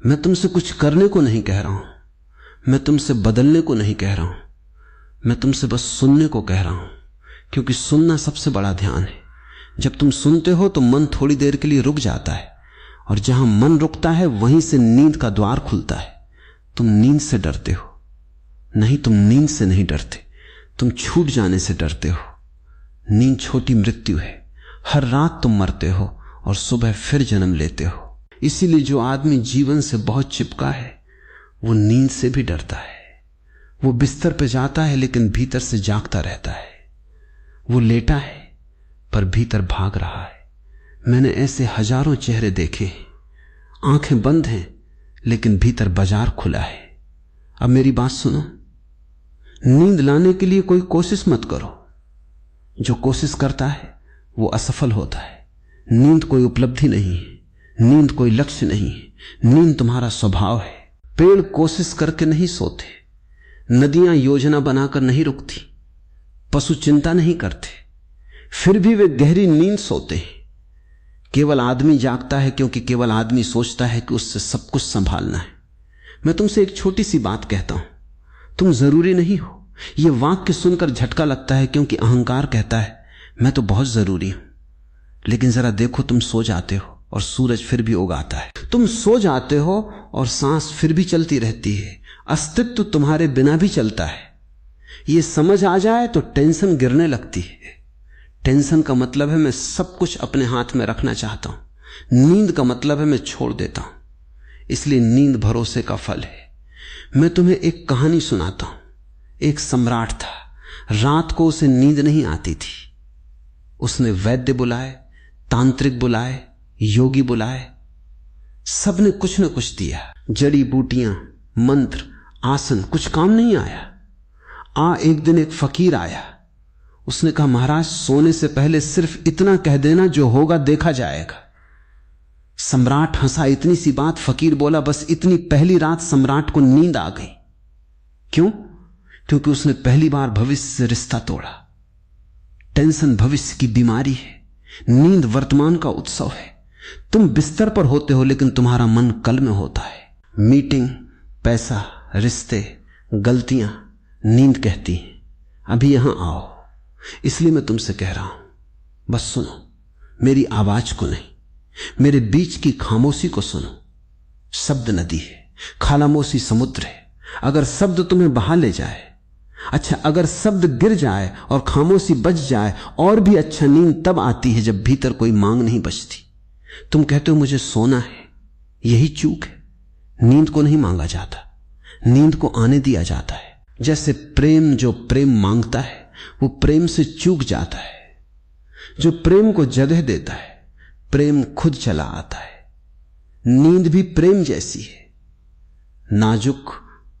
मैं तुमसे कुछ करने को नहीं कह रहा हूं, मैं तुमसे बदलने को नहीं कह रहा हूं, मैं तुमसे बस सुनने को कह रहा हूं, क्योंकि सुनना सबसे बड़ा ध्यान है। जब तुम सुनते हो तो मन थोड़ी देर के लिए रुक जाता है, और जहां मन रुकता है वहीं से नींद का द्वार खुलता है। तुम नींद से डरते हो? नहीं, तुम नींद से नहीं डरते, तुम छूट जाने से डरते हो। नींद छोटी मृत्यु है। हर रात तुम मरते हो और सुबह फिर जन्म लेते हो। इसीलिए जो आदमी जीवन से बहुत चिपका है वो नींद से भी डरता है। वो बिस्तर पे जाता है लेकिन भीतर से जागता रहता है। वो लेटा है पर भीतर भाग रहा है। मैंने ऐसे हजारों चेहरे देखे, आंखें बंद हैं लेकिन भीतर बाजार खुला है। अब मेरी बात सुनो, नींद लाने के लिए कोई कोशिश मत करो। जो कोशिश करता है वो असफल होता है। नींद कोई उपलब्धि नहीं है, नींद कोई लक्ष्य नहीं है, नींद तुम्हारा स्वभाव है। पेड़ कोशिश करके नहीं सोते, नदियां योजना बनाकर नहीं रुकती, पशु चिंता नहीं करते, फिर भी वे गहरी नींद सोते हैं। केवल आदमी जागता है क्योंकि केवल आदमी सोचता है कि उससे सब कुछ संभालना है। मैं तुमसे एक छोटी सी बात कहता हूं, तुम जरूरी नहीं हो। यह वाक्य सुनकर झटका लगता है क्योंकि अहंकार कहता है मैं तो बहुत जरूरी हूं, लेकिन जरा देखो, तुम सो जाते हो और सूरज फिर भी उगाता है। तुम सो जाते हो और सांस फिर भी चलती रहती है। अस्तित्व तुम्हारे बिना भी चलता है। यह समझ आ जाए तो टेंशन गिरने लगती है। टेंशन का मतलब है मैं सब कुछ अपने हाथ में रखना चाहता हूं। नींद का मतलब है मैं छोड़ देता हूं। इसलिए नींद भरोसे का फल है। मैं तुम्हें एक कहानी सुनाता हूं। एक सम्राट था, रात को उसे नींद नहीं आती थी। उसने वैद्य बुलाए, तांत्रिक बुलाए, योगी बुलाए, सबने कुछ न कुछ दिया। जड़ी बूटियां, मंत्र, आसन, कुछ काम नहीं आया। एक दिन एक फकीर आया। उसने कहा महाराज, सोने से पहले सिर्फ इतना कह देना, जो होगा देखा जाएगा। सम्राट हंसा। इतनी सी बात? फकीर बोला बस इतनी। पहली रात सम्राट को नींद आ गई। क्यों? क्योंकि उसने पहली बार भविष्य से रिश्ता तोड़ा। टेंशन भविष्य की बीमारी है, नींद वर्तमान का उत्सव है। तुम बिस्तर पर होते हो लेकिन तुम्हारा मन कल में होता है। मीटिंग, पैसा, रिश्ते, गलतियां, नींद कहती हैं अभी यहां आओ। इसलिए मैं तुमसे कह रहा हूं, बस सुनो, मेरी आवाज को नहीं, मेरे बीच की खामोशी को सुनो। शब्द नदी है, खामोशी समुद्र है। अगर शब्द तुम्हें बहा ले जाए, अच्छा अगर शब्द गिर जाए और खामोशी बच जाए, और भी अच्छा। नींद तब आती है जब भीतर कोई मांग नहीं बचती। तुम कहते हो मुझे सोना है, यही चूक है। नींद को नहीं मांगा जाता, नींद को आने दिया जाता है। जैसे प्रेम, जो प्रेम मांगता है वो प्रेम से चूक जाता है। जो प्रेम को जगह देता है, प्रेम खुद चला आता है। नींद भी प्रेम जैसी है, नाजुक,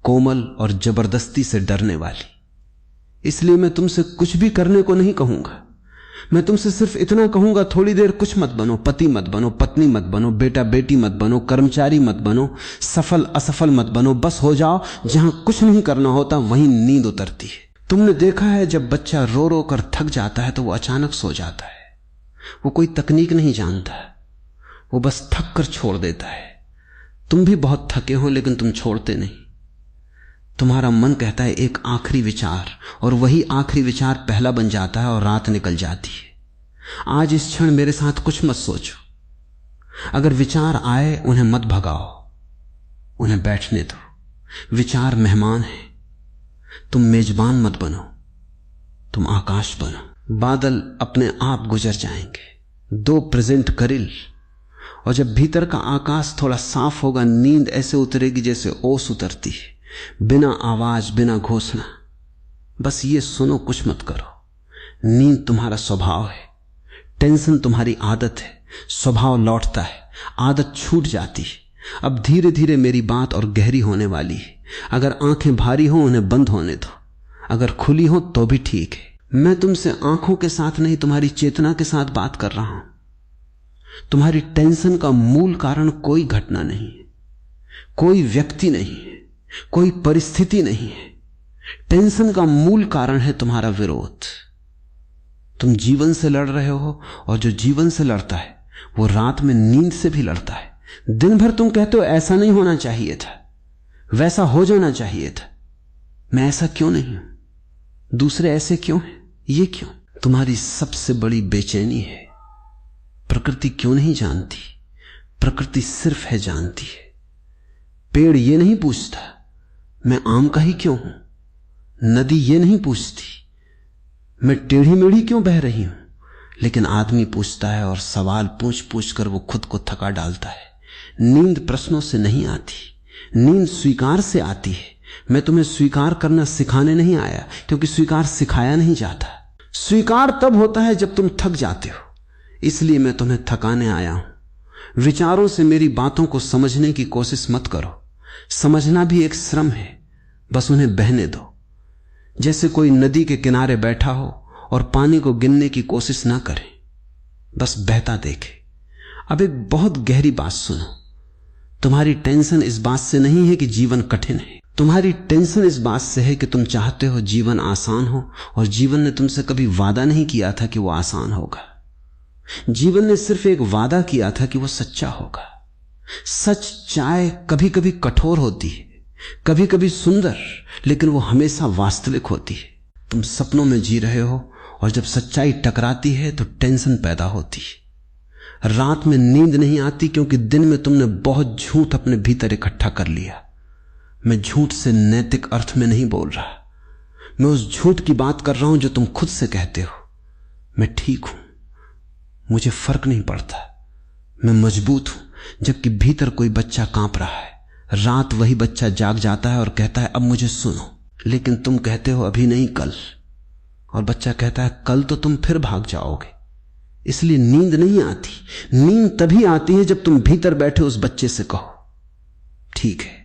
कोमल और जबरदस्ती से डरने वाली। इसलिए मैं तुमसे कुछ भी करने को नहीं कहूंगा। मैं तुमसे सिर्फ इतना कहूंगा, थोड़ी देर कुछ मत बनो, पति मत बनो, पत्नी मत बनो, बेटा बेटी मत बनो, कर्मचारी मत बनो, सफल असफल मत बनो। बस हो जाओ। जहां कुछ नहीं करना होता वहीं नींद उतरती है। तुमने देखा है जब बच्चा रो रो कर थक जाता है तो वो अचानक सो जाता है। वो कोई तकनीक नहीं जानता, वो बस थक कर छोड़ देता है। तुम भी बहुत थके हो लेकिन तुम छोड़ते नहीं। तुम्हारा मन कहता है एक आखिरी विचार, और वही आखिरी विचार पहला बन जाता है और रात निकल जाती है। आज इस क्षण मेरे साथ कुछ मत सोचो। अगर विचार आए उन्हें मत भगाओ, उन्हें बैठने दो। विचार मेहमान है, तुम मेजबान मत बनो, तुम आकाश बनो। बादल अपने आप गुजर जाएंगे, दो प्रेजेंट करिल। और जब भीतर का आकाश थोड़ा साफ होगा, नींद ऐसे उतरेगी जैसे ओस उतरती है, बिना आवाज, बिना घोषणा। बस ये सुनो, कुछ मत करो। नींद तुम्हारा स्वभाव है, टेंशन तुम्हारी आदत है। स्वभाव लौटता है, आदत छूट जाती है। अब धीरे धीरे मेरी बात और गहरी होने वाली है। अगर आंखें भारी हो उन्हें बंद होने दो, अगर खुली हो तो भी ठीक है। मैं तुमसे आंखों के साथ नहीं, तुम्हारी चेतना के साथ बात कर रहा हूं। तुम्हारी टेंशन का मूल कारण कोई घटना नहीं है, कोई व्यक्ति नहीं है, कोई परिस्थिति नहीं है। टेंशन का मूल कारण है तुम्हारा विरोध। तुम जीवन से लड़ रहे हो, और जो जीवन से लड़ता है वो रात में नींद से भी लड़ता है। दिन भर तुम कहते हो ऐसा नहीं होना चाहिए था, वैसा हो जाना चाहिए था। मैं ऐसा क्यों नहीं हूं? दूसरे ऐसे क्यों हैं? ये क्यों? तुम्हारी सबसे बड़ी बेचैनी है प्रकृति क्यों नहीं जानती। प्रकृति सिर्फ है जानती है। पेड़ ये नहीं पूछता मैं आम का ही क्यों हूं, नदी ये नहीं पूछती मैं टेढ़ी मेढ़ी क्यों बह रही हूं, लेकिन आदमी पूछता है और सवाल पूछ पूछ कर वो खुद को थका डालता है। नींद प्रश्नों से नहीं आती, नींद स्वीकार से आती है। मैं तुम्हें स्वीकार करना सिखाने नहीं आया, क्योंकि स्वीकार सिखाया नहीं जाता। स्वीकार तब होता है जब तुम थक जाते हो, इसलिए मैं तुम्हें थकाने आया हूं। विचारों से मेरी बातों को समझने की कोशिश मत करो। समझना भी एक श्रम है, बस उन्हें बहने दो। जैसे कोई नदी के किनारे बैठा हो और पानी को गिनने की कोशिश ना करे, बस बहता देखे। अब एक बहुत गहरी बात सुनो। तुम्हारी टेंशन इस बात से नहीं है कि जीवन कठिन है, तुम्हारी टेंशन इस बात से है कि तुम चाहते हो जीवन आसान हो, और जीवन ने तुमसे कभी वादा नहीं किया था कि वो आसान होगा। जीवन ने सिर्फ एक वादा किया था कि वो सच्चा होगा। सच चाहे कभी कभी कठोर होती है, कभी कभी सुंदर, लेकिन वो हमेशा वास्तविक होती है। तुम सपनों में जी रहे हो और जब सच्चाई टकराती है तो टेंशन पैदा होती है। रात में नींद नहीं आती क्योंकि दिन में तुमने बहुत झूठ अपने भीतर इकट्ठा कर लिया। मैं झूठ से नैतिक अर्थ में नहीं बोल रहा, मैं उस झूठ की बात कर रहा हूं जो तुम खुद से कहते हो। मैं ठीक हूं, मुझे फर्क नहीं पड़ता, मैं मजबूत हूं, जबकि भीतर कोई बच्चा कांप रहा है। रात वही बच्चा जाग जाता है और कहता है अब मुझे सुनो, लेकिन तुम कहते हो अभी नहीं कल, और बच्चा कहता है कल तो तुम फिर भाग जाओगे। इसलिए नींद नहीं आती। नींद तभी आती है जब तुम भीतर बैठे उस बच्चे से कहो ठीक है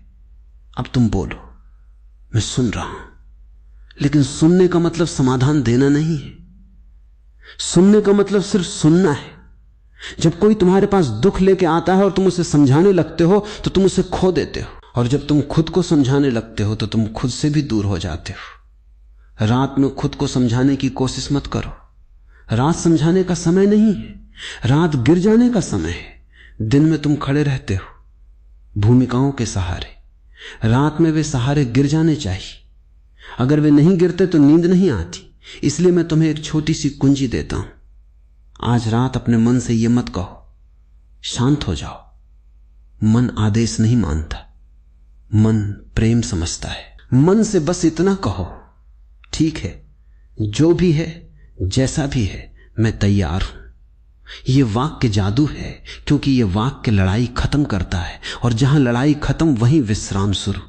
अब तुम बोलो, मैं सुन रहा हूं। लेकिन सुनने का मतलब समाधान देना नहीं है। सुनने का मतलब सिर्फ सुनना है। जब कोई तुम्हारे पास दुख लेके आता है और तुम उसे समझाने लगते हो तो तुम उसे खो देते हो, और जब तुम खुद को समझाने लगते हो तो तुम खुद से भी दूर हो जाते हो। रात में खुद को समझाने की कोशिश मत करो। रात समझाने का समय नहीं है, रात गिर जाने का समय है। दिन में तुम खड़े रहते हो भूमिकाओं के सहारे, रात में वे सहारे गिर जाने चाहिए। अगर वे नहीं गिरते तो नींद नहीं आती। इसलिए मैं तुम्हें एक छोटी सी कुंजी देता हूं। आज रात अपने मन से यह मत कहो शांत हो जाओ। मन आदेश नहीं मानता, मन प्रेम समझता है। मन से बस इतना कहो ठीक है, जो भी है जैसा भी है मैं तैयार हूं। यह वाक्य जादू है, क्योंकि यह वाक्य लड़ाई खत्म करता है, और जहां लड़ाई खत्म वहीं विश्राम शुरू।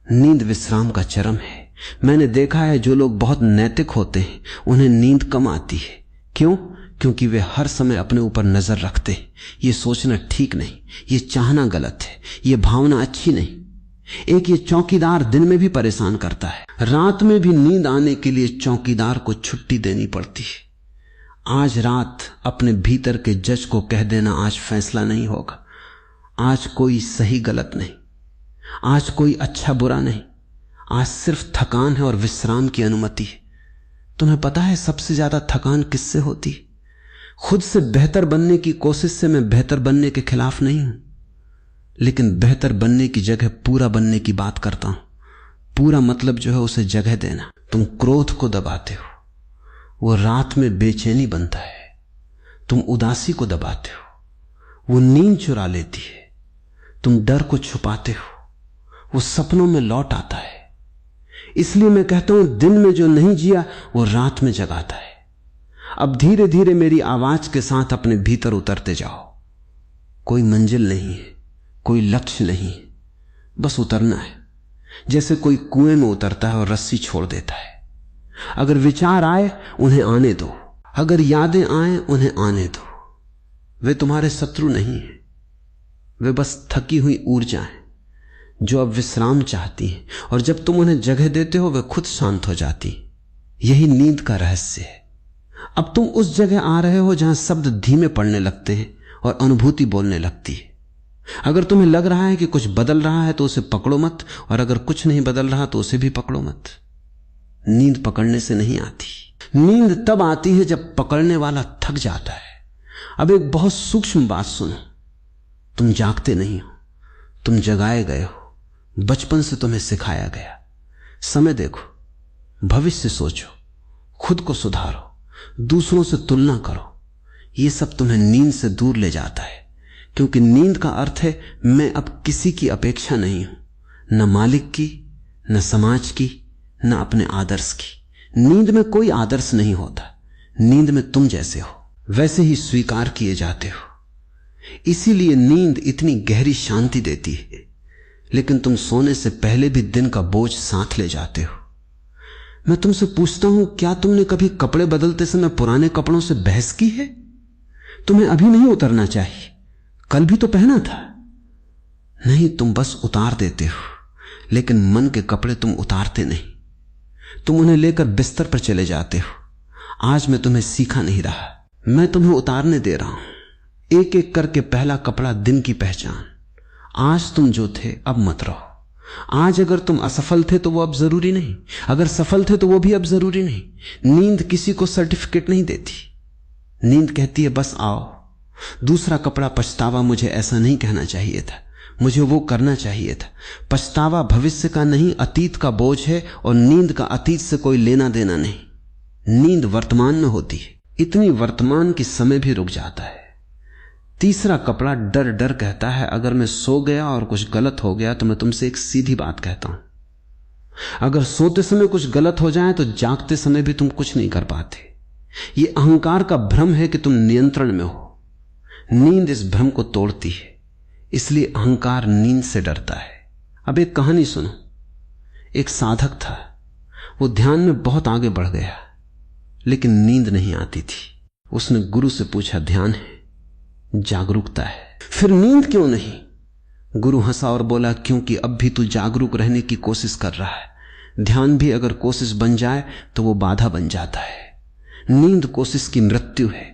नींद विश्राम का चरम है। मैंने देखा है जो लोग बहुत नैतिक होते हैं उन्हें नींद कम आती है। क्यों? क्योंकि वे हर समय अपने ऊपर नजर रखते हैं। ये सोचना ठीक नहीं, ये चाहना गलत है, ये भावना अच्छी नहीं। एक ये चौकीदार दिन में भी परेशान करता है, रात में भी नींद आने के लिए चौकीदार को छुट्टी देनी पड़ती है। आज रात अपने भीतर के जज को कह देना आज फैसला नहीं होगा। आज कोई सही गलत नहीं, आज कोई अच्छा बुरा नहीं, आज सिर्फ थकान है और विश्राम की अनुमति है। तुम्हें पता है सबसे ज्यादा थकान किससे होती है? खुद से बेहतर बनने की कोशिश से। मैं बेहतर बनने के खिलाफ नहीं हूं, लेकिन बेहतर बनने की जगह पूरा बनने की बात करता हूं। पूरा मतलब जो है उसे जगह देना। तुम क्रोध को दबाते हो, वो रात में बेचैनी बनता है। तुम उदासी को दबाते हो, वो नींद चुरा लेती है। तुम डर को छुपाते हो, वो सपनों में लौट आता है। इसलिए मैं कहता हूं दिन में जो नहीं जिया वो रात में जगाता है। अब धीरे धीरे मेरी आवाज के साथ अपने भीतर उतरते जाओ। कोई मंजिल नहीं है, कोई लक्ष्य नहीं है, बस उतरना है। जैसे कोई कुएं में उतरता है और रस्सी छोड़ देता है। अगर विचार आए उन्हें आने दो, अगर यादें आए उन्हें आने दो। वे तुम्हारे शत्रु नहीं हैं, वे बस थकी हुई ऊर्जा हैं जो अब विश्राम चाहती हैं, और जब तुम उन्हें जगह देते हो वे खुद शांत हो जाती। यही नींद का रहस्य है। अब तुम उस जगह आ रहे हो जहां शब्द धीमे पड़ने लगते हैं और अनुभूति बोलने लगती है। अगर तुम्हें लग रहा है कि कुछ बदल रहा है तो उसे पकड़ो मत, और अगर कुछ नहीं बदल रहा तो उसे भी पकड़ो मत। नींद पकड़ने से नहीं आती। नींद तब आती है जब पकड़ने वाला थक जाता है। अब एक बहुत सूक्ष्म बात सुनो। तुम जागते नहीं हो, तुम जगाए गए हो। बचपन से तुम्हें सिखाया गया। समय देखो, भविष्य सोचो, खुद को सुधारो, दूसरों से तुलना करो। यह सब तुम्हें नींद से दूर ले जाता है, क्योंकि नींद का अर्थ है मैं अब किसी की अपेक्षा नहीं हूं, न मालिक की, न समाज की, न अपने आदर्श की। नींद में कोई आदर्श नहीं होता। नींद में तुम जैसे हो वैसे ही स्वीकार किए जाते हो। इसीलिए नींद इतनी गहरी शांति देती है, लेकिन तुम सोने से पहले भी दिन का बोझ साथ ले जाते हो। मैं तुमसे पूछता हूं, क्या तुमने कभी कपड़े बदलते समय पुराने कपड़ों से बहस की है? तुम्हें अभी नहीं उतरना चाहिए, कल भी तो पहना था। नहीं, तुम बस उतार देते हो, लेकिन मन के कपड़े तुम उतारते नहीं। तुम उन्हें लेकर बिस्तर पर चले जाते हो। आज मैं तुम्हें सीखा नहीं रहा, मैं तुम्हें उतारने दे रहा हूं, एक एक करके। पहला कपड़ा दिन की पहचान। आज तुम जो थे अब मत रहो। आज अगर तुम असफल थे तो वो अब जरूरी नहीं, अगर सफल थे तो वो भी अब जरूरी नहीं। नींद किसी को सर्टिफिकेट नहीं देती। नींद कहती है बस आओ। दूसरा कपड़ा पछतावा। मुझे ऐसा नहीं कहना चाहिए था, मुझे वो करना चाहिए था। पछतावा भविष्य का नहीं, अतीत का बोझ है, और नींद का अतीत से कोई लेना देना नहीं। नींद वर्तमान में होती है, इतनी वर्तमान की समय भी रुक जाता है। तीसरा कपड़ा डर डर कहता है अगर मैं सो गया और कुछ गलत हो गया तो मैं तुमसे एक सीधी बात कहता हूं, अगर सोते समय कुछ गलत हो जाए तो जागते समय भी तुम कुछ नहीं कर पाते। यह अहंकार का भ्रम है कि तुम नियंत्रण में हो। नींद इस भ्रम को तोड़ती है, इसलिए अहंकार नींद से डरता है। अब एक कहानी सुनो। एक साधक था, वो ध्यान में बहुत आगे बढ़ गया, लेकिन नींद नहीं आती थी। उसने गुरु से पूछा, ध्यान है, जागरूकता है, फिर नींद क्यों नहीं? गुरु हंसा और बोला, क्योंकि अब भी तू जागरूक रहने की कोशिश कर रहा है। ध्यान भी अगर कोशिश बन जाए तो वो बाधा बन जाता है। नींद कोशिश की मृत्यु है।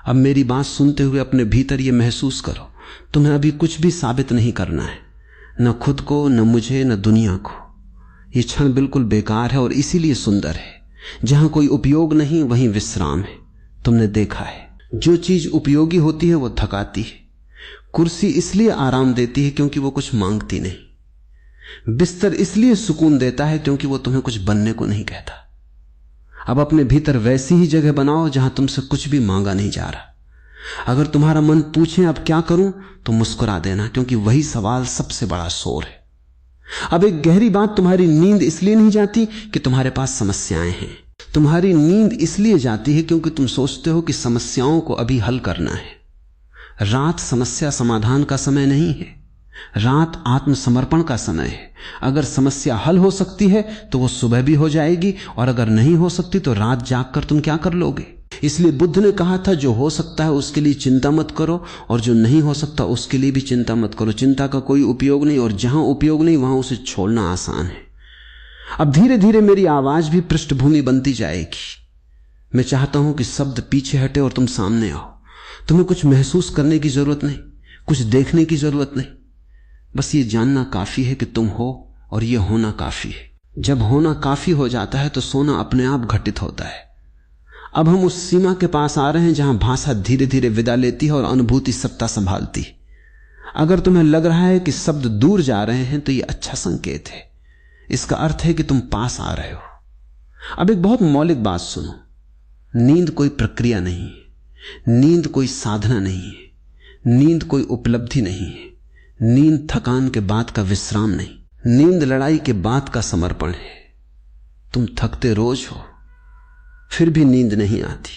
अब मेरी बात सुनते हुए अपने भीतर ये महसूस करो, तुम्हें अभी कुछ भी साबित नहीं करना है, न खुद को, न मुझे, न दुनिया को। ये क्षण बिल्कुल बेकार है और इसीलिए सुंदर है। जहां कोई उपयोग नहीं वहीं विश्राम है। तुमने देखा है, जो चीज उपयोगी होती है वो थकाती है। कुर्सी इसलिए आराम देती है क्योंकि वो कुछ मांगती नहीं। बिस्तर इसलिए सुकून देता है क्योंकि वो तुम्हें कुछ बनने को नहीं कहता। अब अपने भीतर वैसी ही जगह बनाओ जहां तुमसे कुछ भी मांगा नहीं जा रहा। अगर तुम्हारा मन पूछे अब क्या करूं, तो मुस्कुरा देना, क्योंकि वही सवाल सबसे बड़ा शोर है। अब एक गहरी बात, तुम्हारी नींद इसलिए नहीं जाती कि तुम्हारे पास समस्याएं हैं। तुम्हारी नींद इसलिए जाती है क्योंकि तुम सोचते हो कि समस्याओं को अभी हल करना है। रात समस्या समाधान का समय नहीं है, रात आत्मसमर्पण का समय है। अगर समस्या हल हो सकती है तो वो सुबह भी हो जाएगी, और अगर नहीं हो सकती तो रात जागकर तुम क्या कर लोगे? इसलिए बुद्ध ने कहा था, जो हो सकता है उसके लिए चिंता मत करो, और जो नहीं हो सकता उसके लिए भी चिंता मत करो। चिंता का कोई उपयोग नहीं, और जहां उपयोग नहीं वहां उसे छोड़ना आसान है। अब धीरे धीरे मेरी आवाज भी पृष्ठभूमि बनती जाएगी। मैं चाहता हूं कि शब्द पीछे हटे और तुम सामने आओ। तुम्हें कुछ महसूस करने की जरूरत नहीं, कुछ देखने की जरूरत नहीं, बस ये जानना काफी है कि तुम हो, और ये होना काफी है। जब होना काफी हो जाता है तो सोना अपने आप घटित होता है। अब हम उस सीमा के पास आ रहे हैं जहां भाषा धीरे धीरे विदा लेती है और अनुभूति सत्ता संभालती है। अगर तुम्हें लग रहा है कि शब्द दूर जा रहे हैं तो यह अच्छा संकेत है। इसका अर्थ है कि तुम पास आ रहे हो। अब एक बहुत मौलिक बात सुनो, नींद कोई प्रक्रिया नहीं है, नींद कोई साधना नहीं है, नींद कोई उपलब्धि नहीं है, नींद थकान के बाद का विश्राम नहीं, नींद लड़ाई के बाद का समर्पण है। तुम थकते रोज हो, फिर भी नींद नहीं आती,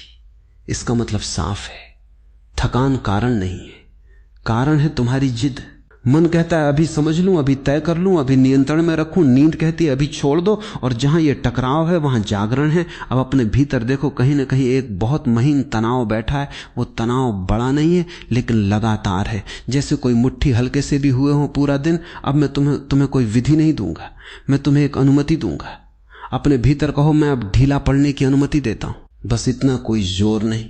इसका मतलब साफ है, थकान कारण नहीं है, कारण है तुम्हारी जिद। मन कहता है अभी समझ लूं, अभी तय कर लूं, अभी नियंत्रण में रखूं। नींद कहती है अभी छोड़ दो। और जहां यह टकराव है वहां जागरण है। अब अपने भीतर देखो, कहीं ना कहीं एक बहुत महीन तनाव बैठा है। वो तनाव बड़ा नहीं है लेकिन लगातार है, जैसे कोई मुट्ठी हल्के से भी हुए हो पूरा दिन। अब मैं तुम्हें कोई विधि नहीं दूंगा, मैं तुम्हें एक अनुमति दूंगा। अपने भीतर कहो, मैं अब ढीला पड़ने की अनुमति देता हूं। बस इतना, कोई जोर नहीं,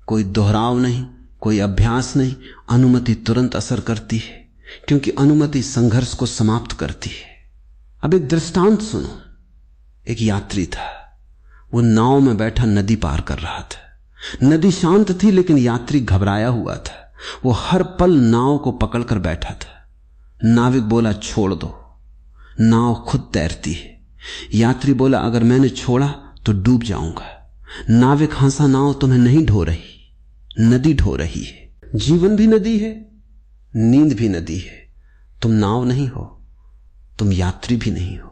कोई दोहराव नहीं, कोई अभ्यास नहीं। अनुमति तुरंत असर करती है, क्योंकि अनुमति संघर्ष को समाप्त करती है। अब एक दृष्टांत सुनो। एक यात्री था, वो नाव में बैठा नदी पार कर रहा था। नदी शांत थी लेकिन यात्री घबराया हुआ था। वो हर पल नाव को पकड़कर बैठा था। नाविक बोला छोड़ दो, नाव खुद तैरती है। यात्री बोला अगर मैंने छोड़ा तो डूब जाऊंगा। नाविक हंसा, नाव तुम्हें नहीं ढो रही, नदी ढो रही है। जीवन भी नदी है, नींद भी नदी है। तुम नाव नहीं हो, तुम यात्री भी नहीं हो।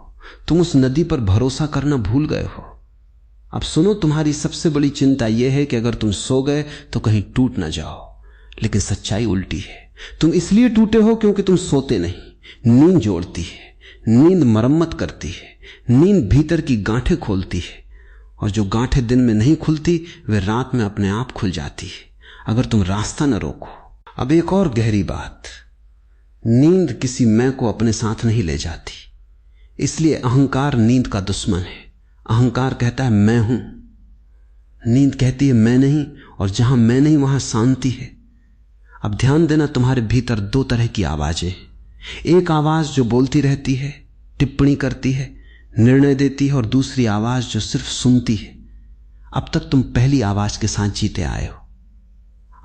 तुम उस नदी पर भरोसा करना भूल गए हो। अब सुनो, तुम्हारी सबसे बड़ी चिंता यह है कि अगर तुम सो गए तो कहीं टूट ना जाओ, लेकिन सच्चाई उल्टी है। तुम इसलिए टूटे हो क्योंकि तुम सोते नहीं। नींद जोड़ती है, नींद मरम्मत करती है, नींद भीतर की गांठें खोलती है, और जो गांठें दिन में नहीं खुलती वे रात में अपने आप खुल जाती है अगर तुम रास्ता न रोको। अब एक और गहरी बात, नींद किसी मैं को अपने साथ नहीं ले जाती, इसलिए अहंकार नींद का दुश्मन है। अहंकार कहता है मैं हूं, नींद कहती है मैं नहीं, और जहां मैं नहीं वहां शांति है। अब ध्यान देना, तुम्हारे भीतर दो तरह की आवाजें, एक आवाज जो बोलती रहती है, टिप्पणी करती है, निर्णय देती है, और दूसरी आवाज जो सिर्फ सुनती है। अब तक तुम पहली आवाज के साथ जीते आए हो,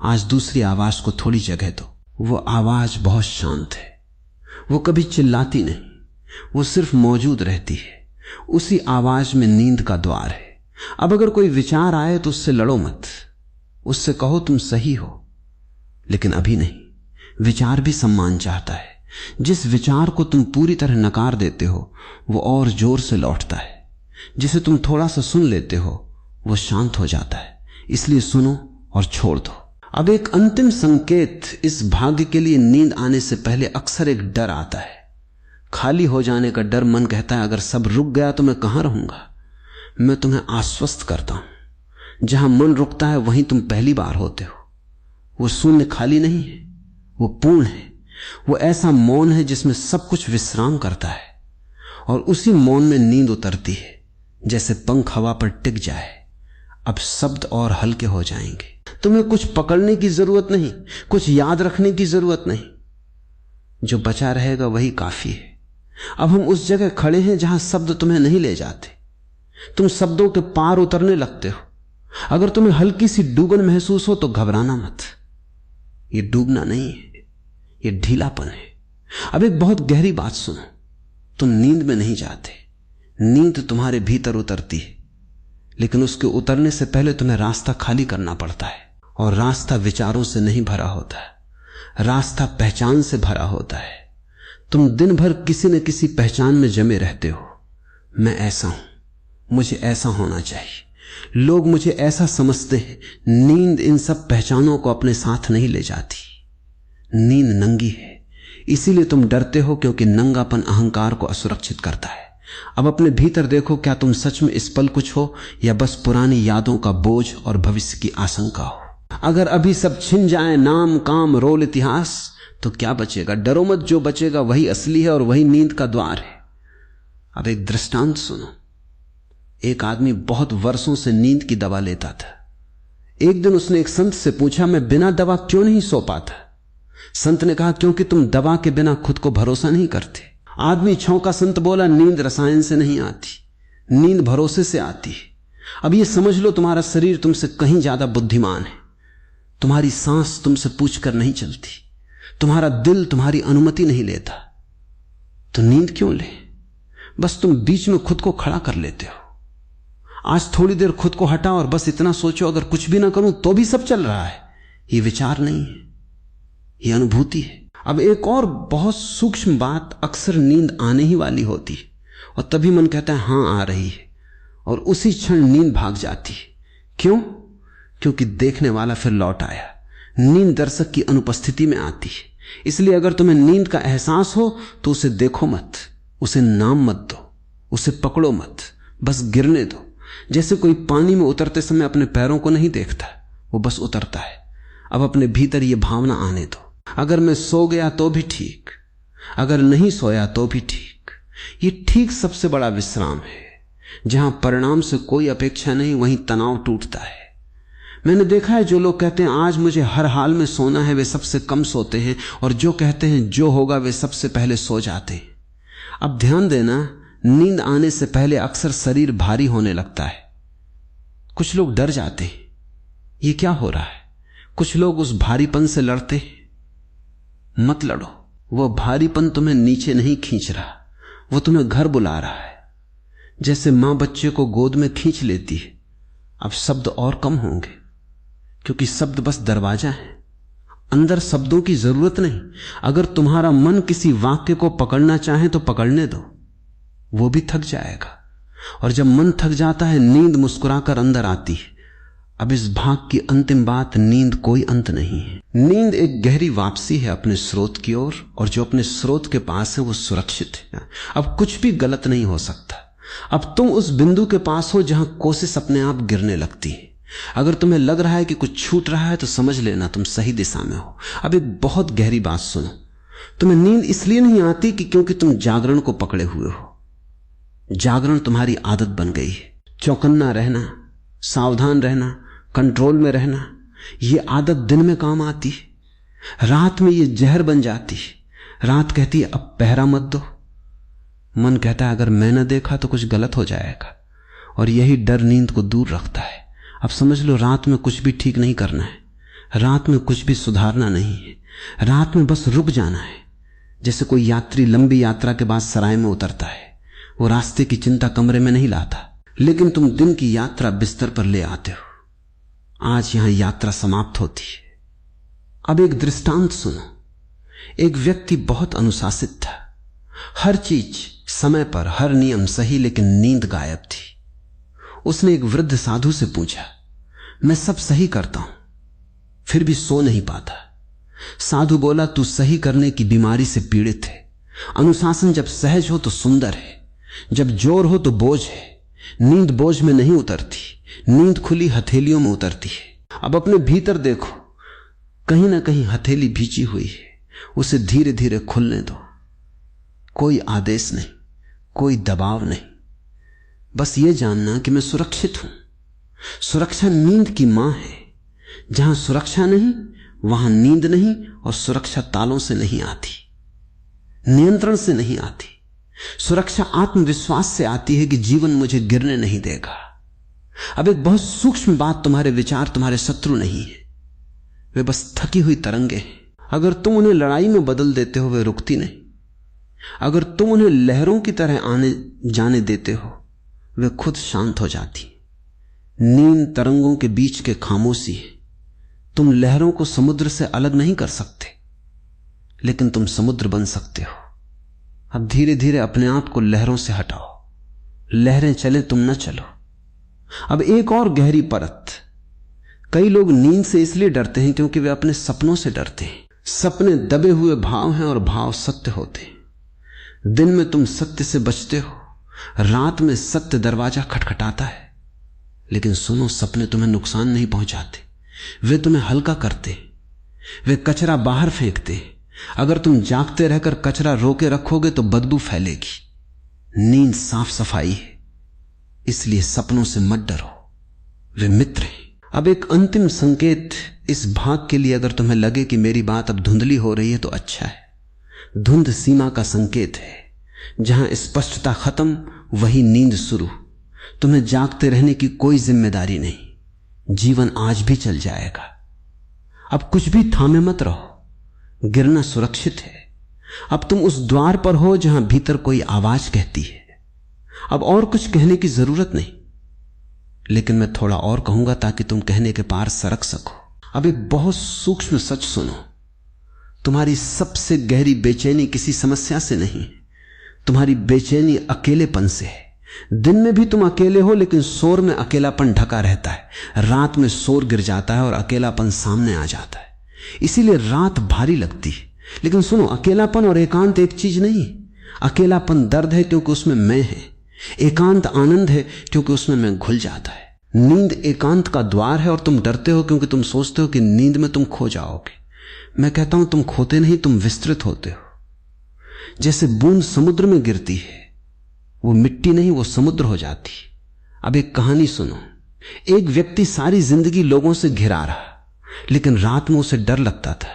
आज दूसरी आवाज को थोड़ी जगह दो। वो आवाज बहुत शांत है, वो कभी चिल्लाती नहीं, वो सिर्फ मौजूद रहती है। उसी आवाज में नींद का द्वार है। अब अगर कोई विचार आए तो उससे लड़ो मत, उससे कहो तुम सही हो, लेकिन अभी नहीं। विचार भी सम्मान चाहता है। जिस विचार को तुम पूरी तरह नकार देते हो वो और जोर से लौटता है, जिसे तुम थोड़ा सा सुन लेते हो वो शांत हो जाता है। इसलिए सुनो और छोड़ दो। अब एक अंतिम संकेत इस भाग्य के लिए नींद आने से पहले अक्सर एक डर आता है, खाली हो जाने का डर। मन कहता है अगर सब रुक गया तो मैं कहां रहूंगा। मैं तुम्हें आश्वस्त करता हूं, जहां मन रुकता है वहीं तुम पहली बार होते हो। वो शून्य खाली नहीं है, वो पूर्ण है। वो ऐसा मौन है जिसमें सब कुछ विश्राम करता है, और उसी मौन में नींद उतरती है, जैसे पंख हवा पर टिक जाए। अब शब्द और हल्के हो जाएंगे। तुम्हें कुछ पकड़ने की जरूरत नहीं, कुछ याद रखने की जरूरत नहीं। जो बचा रहेगा वही काफी है। अब हम उस जगह खड़े हैं जहां शब्द तुम्हें नहीं ले जाते। तुम शब्दों के पार उतरने लगते हो। अगर तुम्हें हल्की सी डूबन महसूस हो तो घबराना मत, ये डूबना नहीं है, ये ढीलापन है। अब एक बहुत गहरी बात सुनो, तुम नींद में नहीं जाते, नींद तुम्हारे भीतर उतरती है, लेकिन उसके उतरने से पहले तुम्हें रास्ता खाली करना पड़ता है। और रास्ता विचारों से नहीं भरा होता है, रास्ता पहचान से भरा होता है। तुम दिन भर किसी न किसी पहचान में जमे रहते हो। मैं ऐसा हूं, मुझे ऐसा होना चाहिए, लोग मुझे ऐसा समझते हैं। नींद इन सब पहचानों को अपने साथ नहीं ले जाती। नींद नंगी है, इसीलिए तुम डरते हो, क्योंकि नंगापन अहंकार को असुरक्षित करता है। अब अपने भीतर देखो, क्या तुम सच में इस पल कुछ हो, या बस पुरानी यादों का बोझ और भविष्य की आशंका हो। अगर अभी सब छिन जाए, नाम काम रोल इतिहास, तो क्या बचेगा? डरो मत, जो बचेगा वही असली है और वही नींद का द्वार है। अब एक दृष्टांत सुनो। एक आदमी बहुत वर्षों से नींद की दवा लेता था। एक दिन उसने एक संत से पूछा, मैं बिना दवा क्यों नहीं सो पाता? संत ने कहा, क्योंकि तुम दवा के बिना खुद को भरोसा नहीं करते। आदमी छौंका। संत बोला, नींद रसायन से नहीं आती, नींद भरोसे से आती है। अब ये समझ लो, तुम्हारा शरीर तुमसे कहीं ज्यादा बुद्धिमान है। तुम्हारी सांस तुमसे पूछकर नहीं चलती, तुम्हारा दिल तुम्हारी अनुमति नहीं लेता, तो नींद क्यों ले? बस तुम बीच में खुद को खड़ा कर लेते हो। आज थोड़ी देर खुद को हटाओ और बस इतना सोचो, अगर कुछ भी ना करूं तो भी सब चल रहा है। ये विचार नहीं है, ये अनुभूति है। अब एक और बहुत सूक्ष्म बात, अक्सर नींद आने ही वाली होती है और तभी मन कहता है हां आ रही है, और उसी क्षण नींद भाग जाती है। क्यों? क्योंकि देखने वाला फिर लौट आया। नींद दर्शक की अनुपस्थिति में आती है। इसलिए अगर तुम्हें नींद का एहसास हो तो उसे देखो मत, उसे नाम मत दो, उसे पकड़ो मत, बस गिरने दो। जैसे कोई पानी में उतरते समय अपने पैरों को नहीं देखता, वो बस उतरता है। अब अपने भीतर ये भावना आने दो, अगर मैं सो गया तो भी ठीक, अगर नहीं सोया तो भी ठीक। ये ठीक सबसे बड़ा विश्राम है। जहां परिणाम से कोई अपेक्षा नहीं, वहीं तनाव टूटता है। मैंने देखा है, जो लोग कहते हैं आज मुझे हर हाल में सोना है, वे सबसे कम सोते हैं, और जो कहते हैं जो होगा वे सबसे पहले सो जाते हैं। अब ध्यान देना, नींद आने से पहले अक्सर शरीर भारी होने लगता है। कुछ लोग डर जाते हैं, ये क्या हो रहा है? कुछ लोग उस भारीपन से लड़ते, मत लड़ो। वो भारीपन तुम्हें नीचे नहीं खींच रहा, वो तुम्हें घर बुला रहा है। जैसे मां बच्चे को गोद में खींच लेती है। अब शब्द और कम होंगे, क्योंकि शब्द बस दरवाजा है, अंदर शब्दों की जरूरत नहीं। अगर तुम्हारा मन किसी वाक्य को पकड़ना चाहे तो पकड़ने दो, वो भी थक जाएगा। और जब मन थक जाता है, नींद मुस्कुराकर अंदर आती है। अब इस भाग की अंतिम बात, नींद कोई अंत नहीं है। नींद एक गहरी वापसी है अपने स्रोत की ओर, और जो अपने स्रोत के पास है वो सुरक्षित है। अब कुछ भी गलत नहीं हो सकता। अब तुम उस बिंदु के पास हो जहां कोशिश अपने आप गिरने लगती है। अगर तुम्हें लग रहा है कि कुछ छूट रहा है तो समझ लेना तुम सही दिशा में हो। अब एक बहुत गहरी बात सुनो, तुम्हें नींद इसलिए नहीं आती कि क्योंकि तुम जागरण को पकड़े हुए हो। जागरण तुम्हारी आदत बन गई है। चौकन्ना रहना, सावधान रहना, कंट्रोल में रहना, यह आदत दिन में काम आती है। रात में यह जहर बन जाती है। रात कहती है अब पहरा मत दो। मन कहता है अगर मैं न देखा तो कुछ गलत हो जाएगा, और यही डर नींद को दूर रखता है। अब समझ लो, रात में कुछ भी ठीक नहीं करना है, रात में कुछ भी सुधारना नहीं है, रात में बस रुक जाना है। जैसे कोई यात्री लंबी यात्रा के बाद सराय में उतरता है, वो रास्ते की चिंता कमरे में नहीं लाता, लेकिन तुम दिन की यात्रा बिस्तर पर ले आते हो। आज यहां यात्रा समाप्त होती है। अब एक दृष्टांत सुनो। एक व्यक्ति बहुत अनुशासित था, हर चीज समय पर, हर नियम सही, लेकिन नींद गायब थी। उसने एक वृद्ध साधु से पूछा, मैं सब सही करता हूं फिर भी सो नहीं पाता। साधु बोला, तू सही करने की बीमारी से पीड़ित है। अनुशासन जब सहज हो तो सुंदर है, जब जोर हो तो बोझ है। नींद बोझ में नहीं उतरती, नींद खुली हथेलियों में उतरती है। अब अपने भीतर देखो, कहीं ना कहीं हथेली भींची हुई है, उसे धीरे धीरे खुलने दो। कोई आदेश नहीं, कोई दबाव नहीं, बस ये जानना कि मैं सुरक्षित हूं। सुरक्षा नींद की मां है। जहां सुरक्षा नहीं वहां नींद नहीं, और सुरक्षा तालों से नहीं आती, नियंत्रण से नहीं आती। सुरक्षा आत्मविश्वास से आती है कि जीवन मुझे गिरने नहीं देगा। अब एक बहुत सूक्ष्म बात, तुम्हारे विचार तुम्हारे शत्रु नहीं है, वे बस थकी हुई तरंगे हैं। अगर तुम उन्हें लड़ाई में बदल देते हो वे रुकती नहीं। अगर तुम उन्हें लहरों की तरह आने जाने देते हो वे खुद शांत हो जाती। नींद तरंगों के बीच के खामोशी है। तुम लहरों को समुद्र से अलग नहीं कर सकते, लेकिन तुम समुद्र बन सकते हो। अब धीरे धीरे अपने आप को लहरों से हटाओ। लहरें चले तुम न चलो। अब एक और गहरी परत। कई लोग नींद से इसलिए डरते हैं क्योंकि वे अपने सपनों से डरते हैं। सपने दबे हुए भाव हैं और भाव सत्य होते हैं। दिन में तुम सत्य से बचते हो, रात में सत्य दरवाजा खटखटाता है। लेकिन सुनो, सपने तुम्हें नुकसान नहीं पहुंचाते, वे तुम्हें हल्का करते, वे कचरा बाहर फेंकते। अगर तुम जागते रहकर कचरा रोके रखोगे तो बदबू फैलेगी। नींद साफ सफाई है, इसलिए सपनों से मत डरो, वे मित्र हैं। अब एक अंतिम संकेत इस भाग के लिए, अगर तुम्हें लगे कि मेरी बात अब धुंधली हो रही है तो अच्छा है। धुंध सीमा का संकेत है। जहां स्पष्टता खत्म वही नींद शुरू। तुम्हें जागते रहने की कोई जिम्मेदारी नहीं। जीवन आज भी चल जाएगा। अब कुछ भी थामे मत रहो, गिरना सुरक्षित है। अब तुम उस द्वार पर हो जहां भीतर कोई आवाज कहती है। अब और कुछ कहने की जरूरत नहीं, लेकिन मैं थोड़ा और कहूंगा ताकि तुम कहने के पार सरक सको। अब एक बहुत सूक्ष्म सच सुनो। तुम्हारी सबसे गहरी बेचैनी किसी समस्या से नहीं, तुम्हारी बेचैनी अकेलेपन से है। दिन में भी तुम अकेले हो, लेकिन शोर में अकेलापन ढका रहता है। रात में शोर गिर जाता है और अकेलापन सामने आ जाता है, इसीलिए रात भारी लगती है। लेकिन सुनो, अकेलापन और एकांत एक चीज नहीं। अकेलापन दर्द है क्योंकि उसमें मैं है, एकांत आनंद है क्योंकि उसमें मैं घुल जाता है। नींद एकांत का द्वार है और तुम डरते हो क्योंकि तुम सोचते हो कि नींद में तुम खो जाओगे। मैं कहता हूं तुम खोते नहीं, तुम विस्तृत होते हो। जैसे बूंद समुद्र में गिरती है, वो मिट्टी नहीं वो समुद्र हो जाती। अब एक कहानी सुनो। एक व्यक्ति सारी जिंदगी लोगों से घिरा रहा, लेकिन रात में उसे डर लगता था।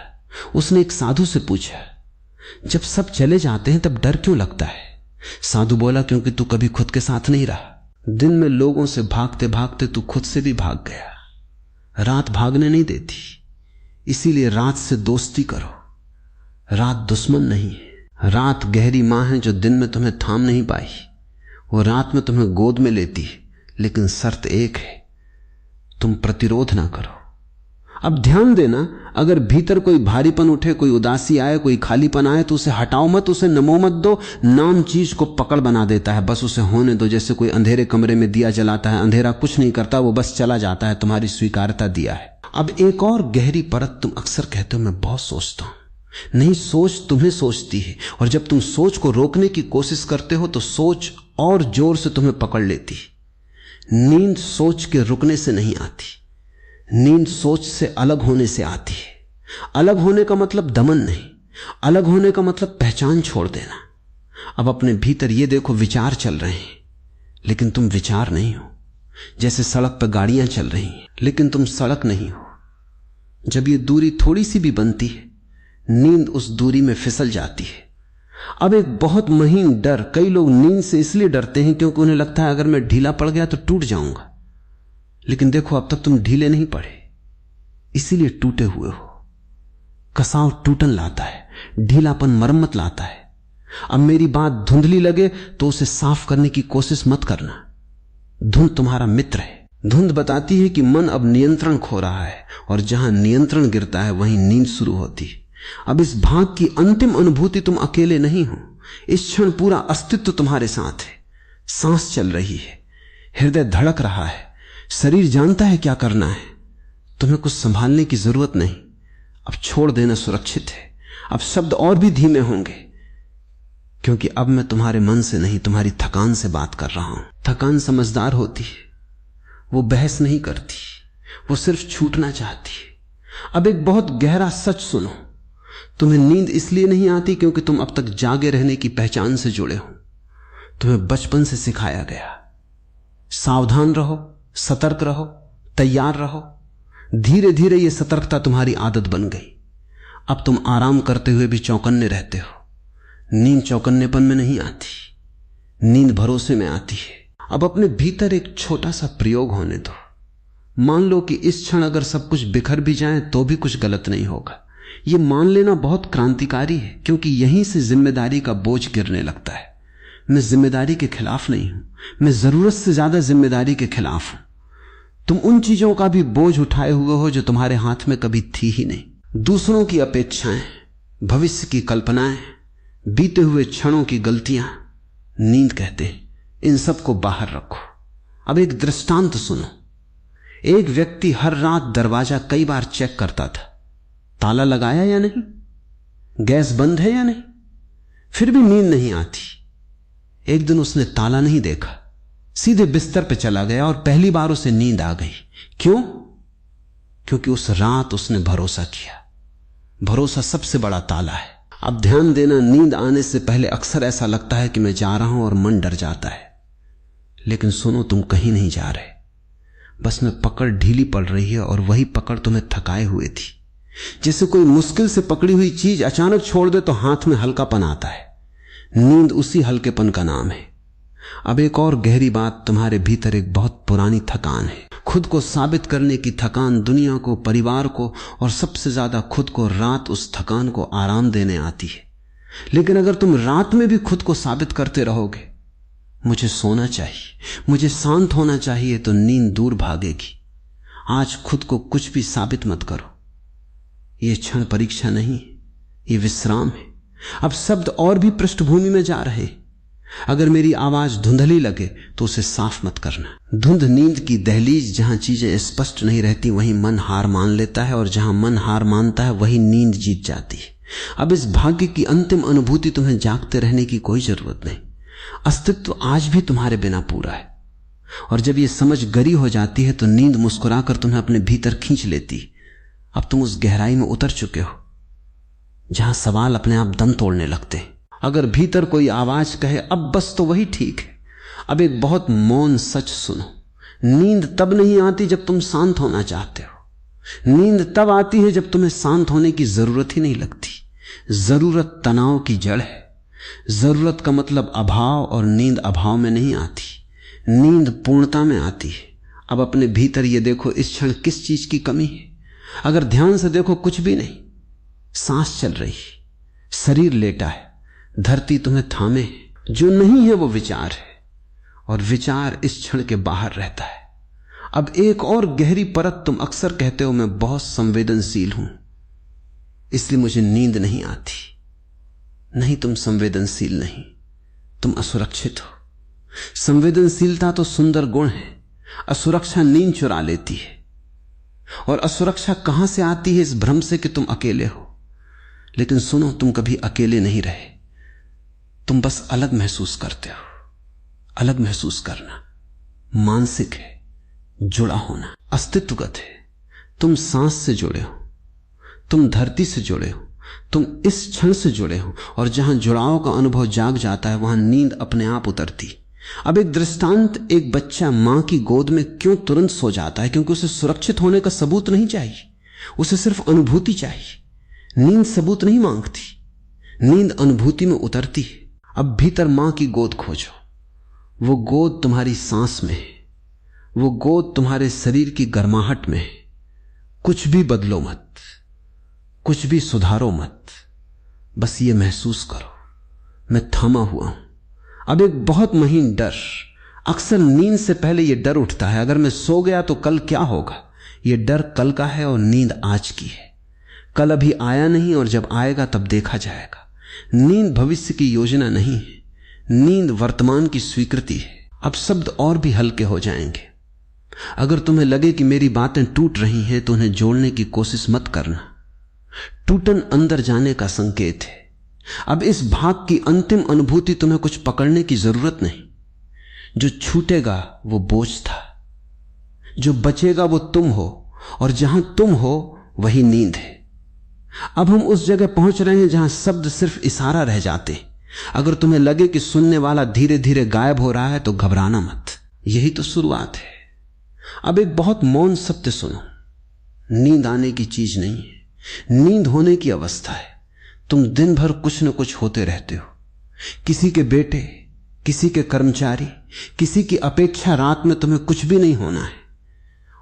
उसने एक साधु से पूछा, जब सब चले जाते हैं तब डर क्यों लगता है? साधु बोला, क्योंकि तू कभी खुद के साथ नहीं रहा। दिन में लोगों से भागते भागते तू खुद से भी भाग गया। रात भागने नहीं देती, इसीलिए रात से दोस्ती करो। रात दुश्मन नहीं है। रात गहरी मां है जो दिन में तुम्हें थाम नहीं पाई। वो रात में तुम्हें गोद में लेती है, लेकिन शर्त एक है, तुम प्रतिरोध ना करो। अब ध्यान देना, अगर भीतर कोई भारीपन उठे, कोई उदासी आए, कोई खालीपन आए, तो उसे हटाओ मत, उसे नमो मत दो। नाम चीज को पकड़ बना देता है, बस उसे होने दो। जैसे कोई अंधेरे कमरे में दिया जलाता है, अंधेरा कुछ नहीं करता, वो बस चला जाता है। तुम्हारी स्वीकारता दिया है। अब एक और गहरी परत, तुम अक्सर कहते हो मैं बहुत सोचता हूं। नहीं, सोच तुम्हें सोचती है, और जब तुम सोच को रोकने की कोशिश करते हो तो सोच और जोर से तुम्हें पकड़ लेती है। नींद सोच के रुकने से नहीं आती, नींद सोच से अलग होने से आती है। अलग होने का मतलब दमन नहीं, अलग होने का मतलब पहचान छोड़ देना। अब अपने भीतर ये देखो, विचार चल रहे हैं लेकिन तुम विचार नहीं हो। जैसे सड़क पर गाड़ियां चल रही हैं लेकिन तुम सड़क नहीं हो। जब ये दूरी थोड़ी सी भी बनती है, नींद उस दूरी में फिसल जाती है। अब एक बहुत महीन डर, कई लोग नींद से इसलिए डरते हैं क्योंकि उन्हें लगता है अगर मैं ढीला पड़ गया तो टूट जाऊंगा। लेकिन देखो, अब तक तुम ढीले नहीं पड़े, इसीलिए टूटे हुए हो। कसाव टूटन लाता है, ढीलापन मरम्मत लाता है। अब मेरी बात धुंधली लगे तो उसे साफ करने की कोशिश मत करना। धुंध तुम्हारा मित्र है। धुंध बताती है कि मन अब नियंत्रण खो रहा है, और जहां नियंत्रण गिरता है वहीं नींद शुरू होती है। अब इस भाग की अंतिम अनुभूति, तुम अकेले नहीं हो। इस क्षण पूरा अस्तित्व तुम्हारे साथ है। सांस चल रही है, हृदय धड़क रहा है, शरीर जानता है क्या करना है। तुम्हें कुछ संभालने की जरूरत नहीं। अब छोड़ देना सुरक्षित है। अब शब्द और भी धीमे होंगे, क्योंकि अब मैं तुम्हारे मन से नहीं, तुम्हारी थकान से बात कर रहा हूं। थकान समझदार होती है, वो बहस नहीं करती, वो सिर्फ छूटना चाहती है। अब एक बहुत गहरा सच सुनो, तुम्हें नींद इसलिए नहीं आती क्योंकि तुम अब तक जागे रहने की पहचान से जुड़े हो। तुम्हें बचपन से सिखाया गया, सावधान रहो, सतर्क रहो, तैयार रहो। धीरे धीरे यह सतर्कता तुम्हारी आदत बन गई। अब तुम आराम करते हुए भी चौकन्ने रहते हो। नींद चौकन्नेपन में नहीं आती, नींद भरोसे में आती है। अब अपने भीतर एक छोटा सा प्रयोग होने दो। मान लो कि इस क्षण अगर सब कुछ बिखर भी जाए तो भी कुछ गलत नहीं होगा। यह मान लेना बहुत क्रांतिकारी है, क्योंकि यहीं से जिम्मेदारी का बोझ गिरने लगता है। मैं जिम्मेदारी के खिलाफ नहीं हूं, मैं जरूरत से ज्यादा जिम्मेदारी के खिलाफ हूं। तुम उन चीजों का भी बोझ उठाए हुए हो जो तुम्हारे हाथ में कभी थी ही नहीं। दूसरों की अपेक्षाएं, भविष्य की कल्पनाएं, बीते हुए क्षणों की गलतियां, नींद कहते हैं, इन सब को बाहर रखो। अब एक दृष्टांत सुनो। एक व्यक्ति हर रात दरवाजा कई बार चेक करता था, ताला लगाया या नहीं, गैस बंद है या नहीं, फिर भी नींद नहीं आती। एक दिन उसने ताला नहीं देखा, सीधे बिस्तर पे चला गया और पहली बार उसे नींद आ गई। क्यों? क्योंकि उस रात उसने भरोसा किया। भरोसा सबसे बड़ा ताला है। अब ध्यान देना, नींद आने से पहले अक्सर ऐसा लगता है कि मैं जा रहा हूं और मन डर जाता है। लेकिन सुनो, तुम कहीं नहीं जा रहे, बस में पकड़ ढीली पड़ रही है, और वही पकड़ तुम्हें थकाए हुए थी। जैसे कोई मुश्किल से पकड़ी हुई चीज अचानक छोड़ दे तो हाथ में हल्कापन आता है। नींद उसी हल्केपन का नाम है। अब एक और गहरी बात, तुम्हारे भीतर एक बहुत पुरानी थकान है, खुद को साबित करने की थकान। दुनिया को, परिवार को, और सबसे ज्यादा खुद को। रात उस थकान को आराम देने आती है। लेकिन अगर तुम रात में भी खुद को साबित करते रहोगे, मुझे सोना चाहिए, मुझे शांत होना चाहिए, तो नींद दूर भागेगी। आज खुद को कुछ भी साबित मत करो। यह क्षण परीक्षा नहीं, यह विश्राम है। अब शब्द और भी पृष्ठभूमि में जा रहे। अगर मेरी आवाज धुंधली लगे तो उसे साफ मत करना। धुंध नींद की दहलीज, जहां चीजें स्पष्ट नहीं रहती वहीं मन हार मान लेता है, और जहां मन हार मानता है वहीं नींद जीत जाती है। अब इस भाग्य की अंतिम अनुभूति तुम्हें जागते रहने की कोई जरूरत नहीं। अस्तित्व आज भी तुम्हारे बिना पूरा है, और जब यह समझ गरी हो जाती है तो नींद मुस्कुराकर तुम्हें अपने भीतर खींच लेती। अब तुम उस गहराई में उतर चुके हो जहां सवाल अपने आप दम तोड़ने लगते हैं। अगर भीतर कोई आवाज कहे अब बस, तो वही ठीक है। अब एक बहुत मौन सच सुनो। नींद तब नहीं आती जब तुम शांत होना चाहते हो। नींद तब आती है जब तुम्हें शांत होने की जरूरत ही नहीं लगती। जरूरत तनाव की जड़ है। जरूरत का मतलब अभाव, और नींद अभाव में नहीं आती, नींद पूर्णता में आती है। अब अपने भीतर ये देखो, इस क्षण किस चीज की कमी है। अगर ध्यान से देखो कुछ भी नहीं, सांस चल रही, शरीर लेटा है, धरती तुम्हें थामे है। जो नहीं है वो विचार है, और विचार इस क्षण के बाहर रहता है। अब एक और गहरी परत, तुम अक्सर कहते हो मैं बहुत संवेदनशील हूं इसलिए मुझे नींद नहीं आती। नहीं, तुम संवेदनशील नहीं, तुम असुरक्षित हो। संवेदनशीलता तो सुंदर गुण है, असुरक्षा नींद चुरा लेती है। और असुरक्षा कहां से आती है? इस भ्रम से कि तुम अकेले हो। लेकिन सुनो, तुम कभी अकेले नहीं रहे, तुम बस अलग महसूस करते हो। अलग महसूस करना मानसिक है, जुड़ा होना अस्तित्वगत है। तुम सांस से जुड़े हो, तुम धरती से जुड़े हो, तुम इस क्षण से जुड़े हो, और जहां जुड़ाव का अनुभव जाग जाता है वहां नींद अपने आप उतरती। अब एक दृष्टांत, एक बच्चा मां की गोद में क्यों तुरंत सो जाता है? क्योंकि उसे सुरक्षित होने का सबूत नहीं चाहिए, उसे सिर्फ अनुभूति चाहिए। नींद सबूत नहीं मांगती, नींद अनुभूति में उतरती है। अब भीतर मां की गोद खोजो, वो गोद तुम्हारी सांस में है, वो गोद तुम्हारे शरीर की गर्माहट में है। कुछ भी बदलो मत, कुछ भी सुधारो मत, बस ये महसूस करो मैं थामा हुआ हूं। अब एक बहुत महीन डर, अक्सर नींद से पहले यह डर उठता है, अगर मैं सो गया तो कल क्या होगा? यह डर कल का है और नींद आज की है। कल अभी आया नहीं, और जब आएगा तब देखा जाएगा। नींद भविष्य की योजना नहीं है, नींद वर्तमान की स्वीकृति है। अब शब्द और भी हल्के हो जाएंगे। अगर तुम्हें लगे कि मेरी बातें टूट रही हैं तो उन्हें जोड़ने की कोशिश मत करना। टूटन अंदर जाने का संकेत है। अब इस भाग की अंतिम अनुभूति तुम्हें कुछ पकड़ने की जरूरत नहीं। जो छूटेगा वो बोझ था, जो बचेगा वो तुम हो, और जहां तुम हो वही नींद है। अब हम उस जगह पहुंच रहे हैं जहां शब्द सिर्फ इशारा रह जाते। अगर तुम्हें लगे कि सुनने वाला धीरे धीरे गायब हो रहा है तो घबराना मत, यही तो शुरुआत है। अब एक बहुत मौन सत्य सुनो, नींद आने की चीज नहीं है, नींद होने की अवस्था है। तुम दिन भर कुछ न कुछ होते रहते हो, किसी के बेटे, किसी के कर्मचारी, किसी की अपेक्षा। रात में तुम्हें कुछ भी नहीं होना है,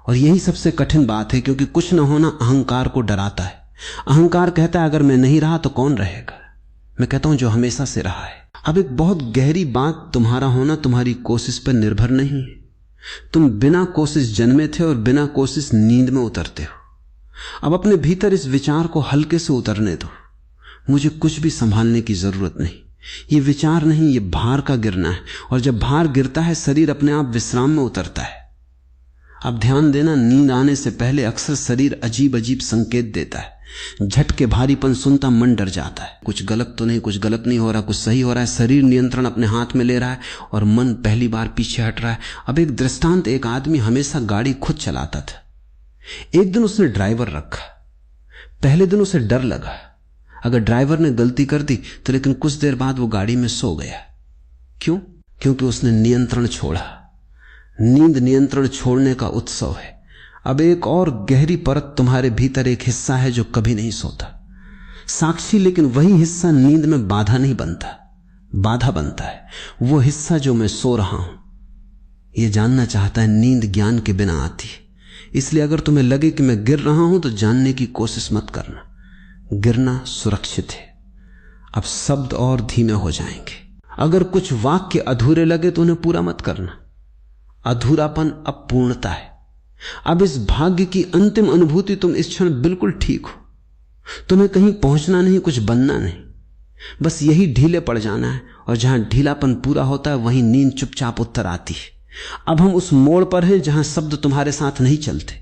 और यही सबसे कठिन बात है, क्योंकि कुछ न होना अहंकार को डराता है। अहंकार कहता है अगर मैं नहीं रहा तो कौन रहेगा? मैं कहता हूं जो हमेशा से रहा है। अब एक बहुत गहरी बात, तुम्हारा होना तुम्हारी कोशिश पर निर्भर नहीं है। तुम बिना कोशिश जन्मे थे और बिना कोशिश नींद में उतरते हो। अब अपने भीतर इस विचार को हल्के से उतरने दो, मुझे कुछ भी संभालने की जरूरत नहीं। ये विचार नहीं, ये भार का गिरना है, और जब भार गिरता है शरीर अपने आप विश्राम में उतरता है। अब ध्यान देना, नींद आने से पहले अक्सर शरीर अजीब अजीब संकेत देता है। झटके भारीपन सुनता मन डर जाता है, कुछ गलत तो नहीं, कुछ गलत नहीं हो रहा, कुछ सही हो रहा है। शरीर नियंत्रण अपने हाथ में ले रहा है और मन पहली बार पीछे हट रहा है। अब एक दृष्टांत, एक आदमी हमेशा गाड़ी खुद चलाता था। एक दिन उसने ड्राइवर रखा। पहले दिन उसे डर लगा अगर ड्राइवर ने गलती कर दी तो, लेकिन कुछ देर बाद वो गाड़ी में सो गया। क्यों? क्योंकि उसने नियंत्रण छोड़ा। नींद नियंत्रण छोड़ने का उत्सव है। अब एक और गहरी परत, तुम्हारे भीतर एक हिस्सा है जो कभी नहीं सोता, साक्षी, लेकिन वही हिस्सा नींद में बाधा नहीं बनता, बाधा बनता है। वो हिस्सा जो मैं सो रहा हूं ये जानना चाहता है। नींद ज्ञान के बिना आती है, इसलिए अगर तुम्हें लगे कि मैं गिर रहा हूं तो जानने की कोशिश मत करना, गिरना सुरक्षित है। अब शब्द और धीमे हो जाएंगे। अगर कुछ वाक्य अधूरे लगे तो उन्हें पूरा मत करना। अधूरापन अब पूर्णता है। अब इस भाग्य की अंतिम अनुभूति, तुम इस क्षण बिल्कुल ठीक हो। तुम्हें कहीं पहुंचना नहीं, कुछ बनना नहीं, बस यही ढीले पड़ जाना है, और जहां ढीलापन पूरा होता है वहीं नींद चुपचाप उत्तर आती है। अब हम उस मोड़ पर हैं जहां शब्द तुम्हारे साथ नहीं चलते,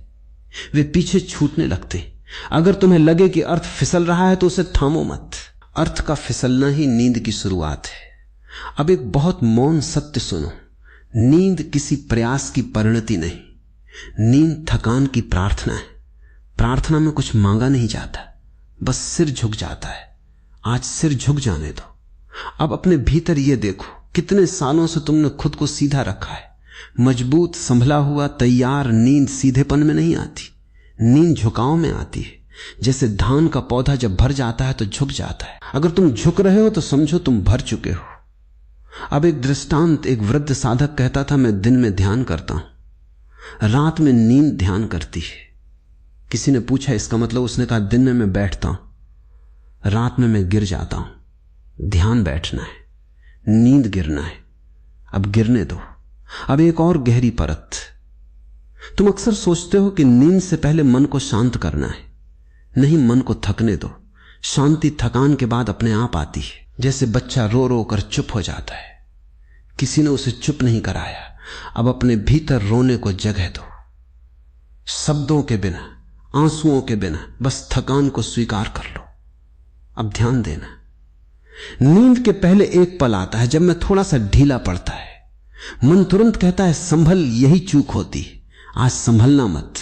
वे पीछे छूटने लगते। अगर तुम्हें लगे कि अर्थ फिसल रहा है तो उसे थामो मत। अर्थ का फिसलना ही नींद की शुरुआत है। अब एक बहुत मौन सत्य सुनो, नींद किसी प्रयास की परिणति नहीं, नींद थकान की प्रार्थना है। प्रार्थना में कुछ मांगा नहीं जाता, बस सिर झुक जाता है। आज सिर झुक जाने दो। अब अपने भीतर ये देखो, कितने सालों से तुमने खुद को सीधा रखा है, मजबूत, संभला हुआ, तैयार। नींद सीधेपन में नहीं आती, नींद झुकाव में आती है। जैसे धान का पौधा जब भर जाता है तो झुक जाता है। अगर तुम झुक रहे हो तो समझो तुम भर चुके हो। अब एक दृष्टांत, एक वृद्ध साधक कहता था मैं दिन में ध्यान करता हूं, रात में नींद ध्यान करती है। किसी ने पूछा इसका मतलब, उसने कहा दिन में मैं बैठता हूं, रात में मैं गिर जाता हूं। ध्यान बैठना है, नींद गिरना है। अब गिरने दो। अब एक और गहरी परत। तुम अक्सर सोचते हो कि नींद से पहले मन को शांत करना है। नहीं, मन को थकने दो। शांति थकान के बाद अपने आप आती है। जैसे बच्चा रो रो कर चुप हो जाता है, किसी ने उसे चुप नहीं कराया। अब अपने भीतर रोने को जगह दो, शब्दों के बिना, आंसुओं के बिना, बस थकान को स्वीकार कर लो। अब ध्यान देना। नींद के पहले एक पल आता है जब मैं थोड़ा सा ढीला पड़ता है। मन तुरंत कहता है संभल, यही चूक होती है, आज संभलना मत,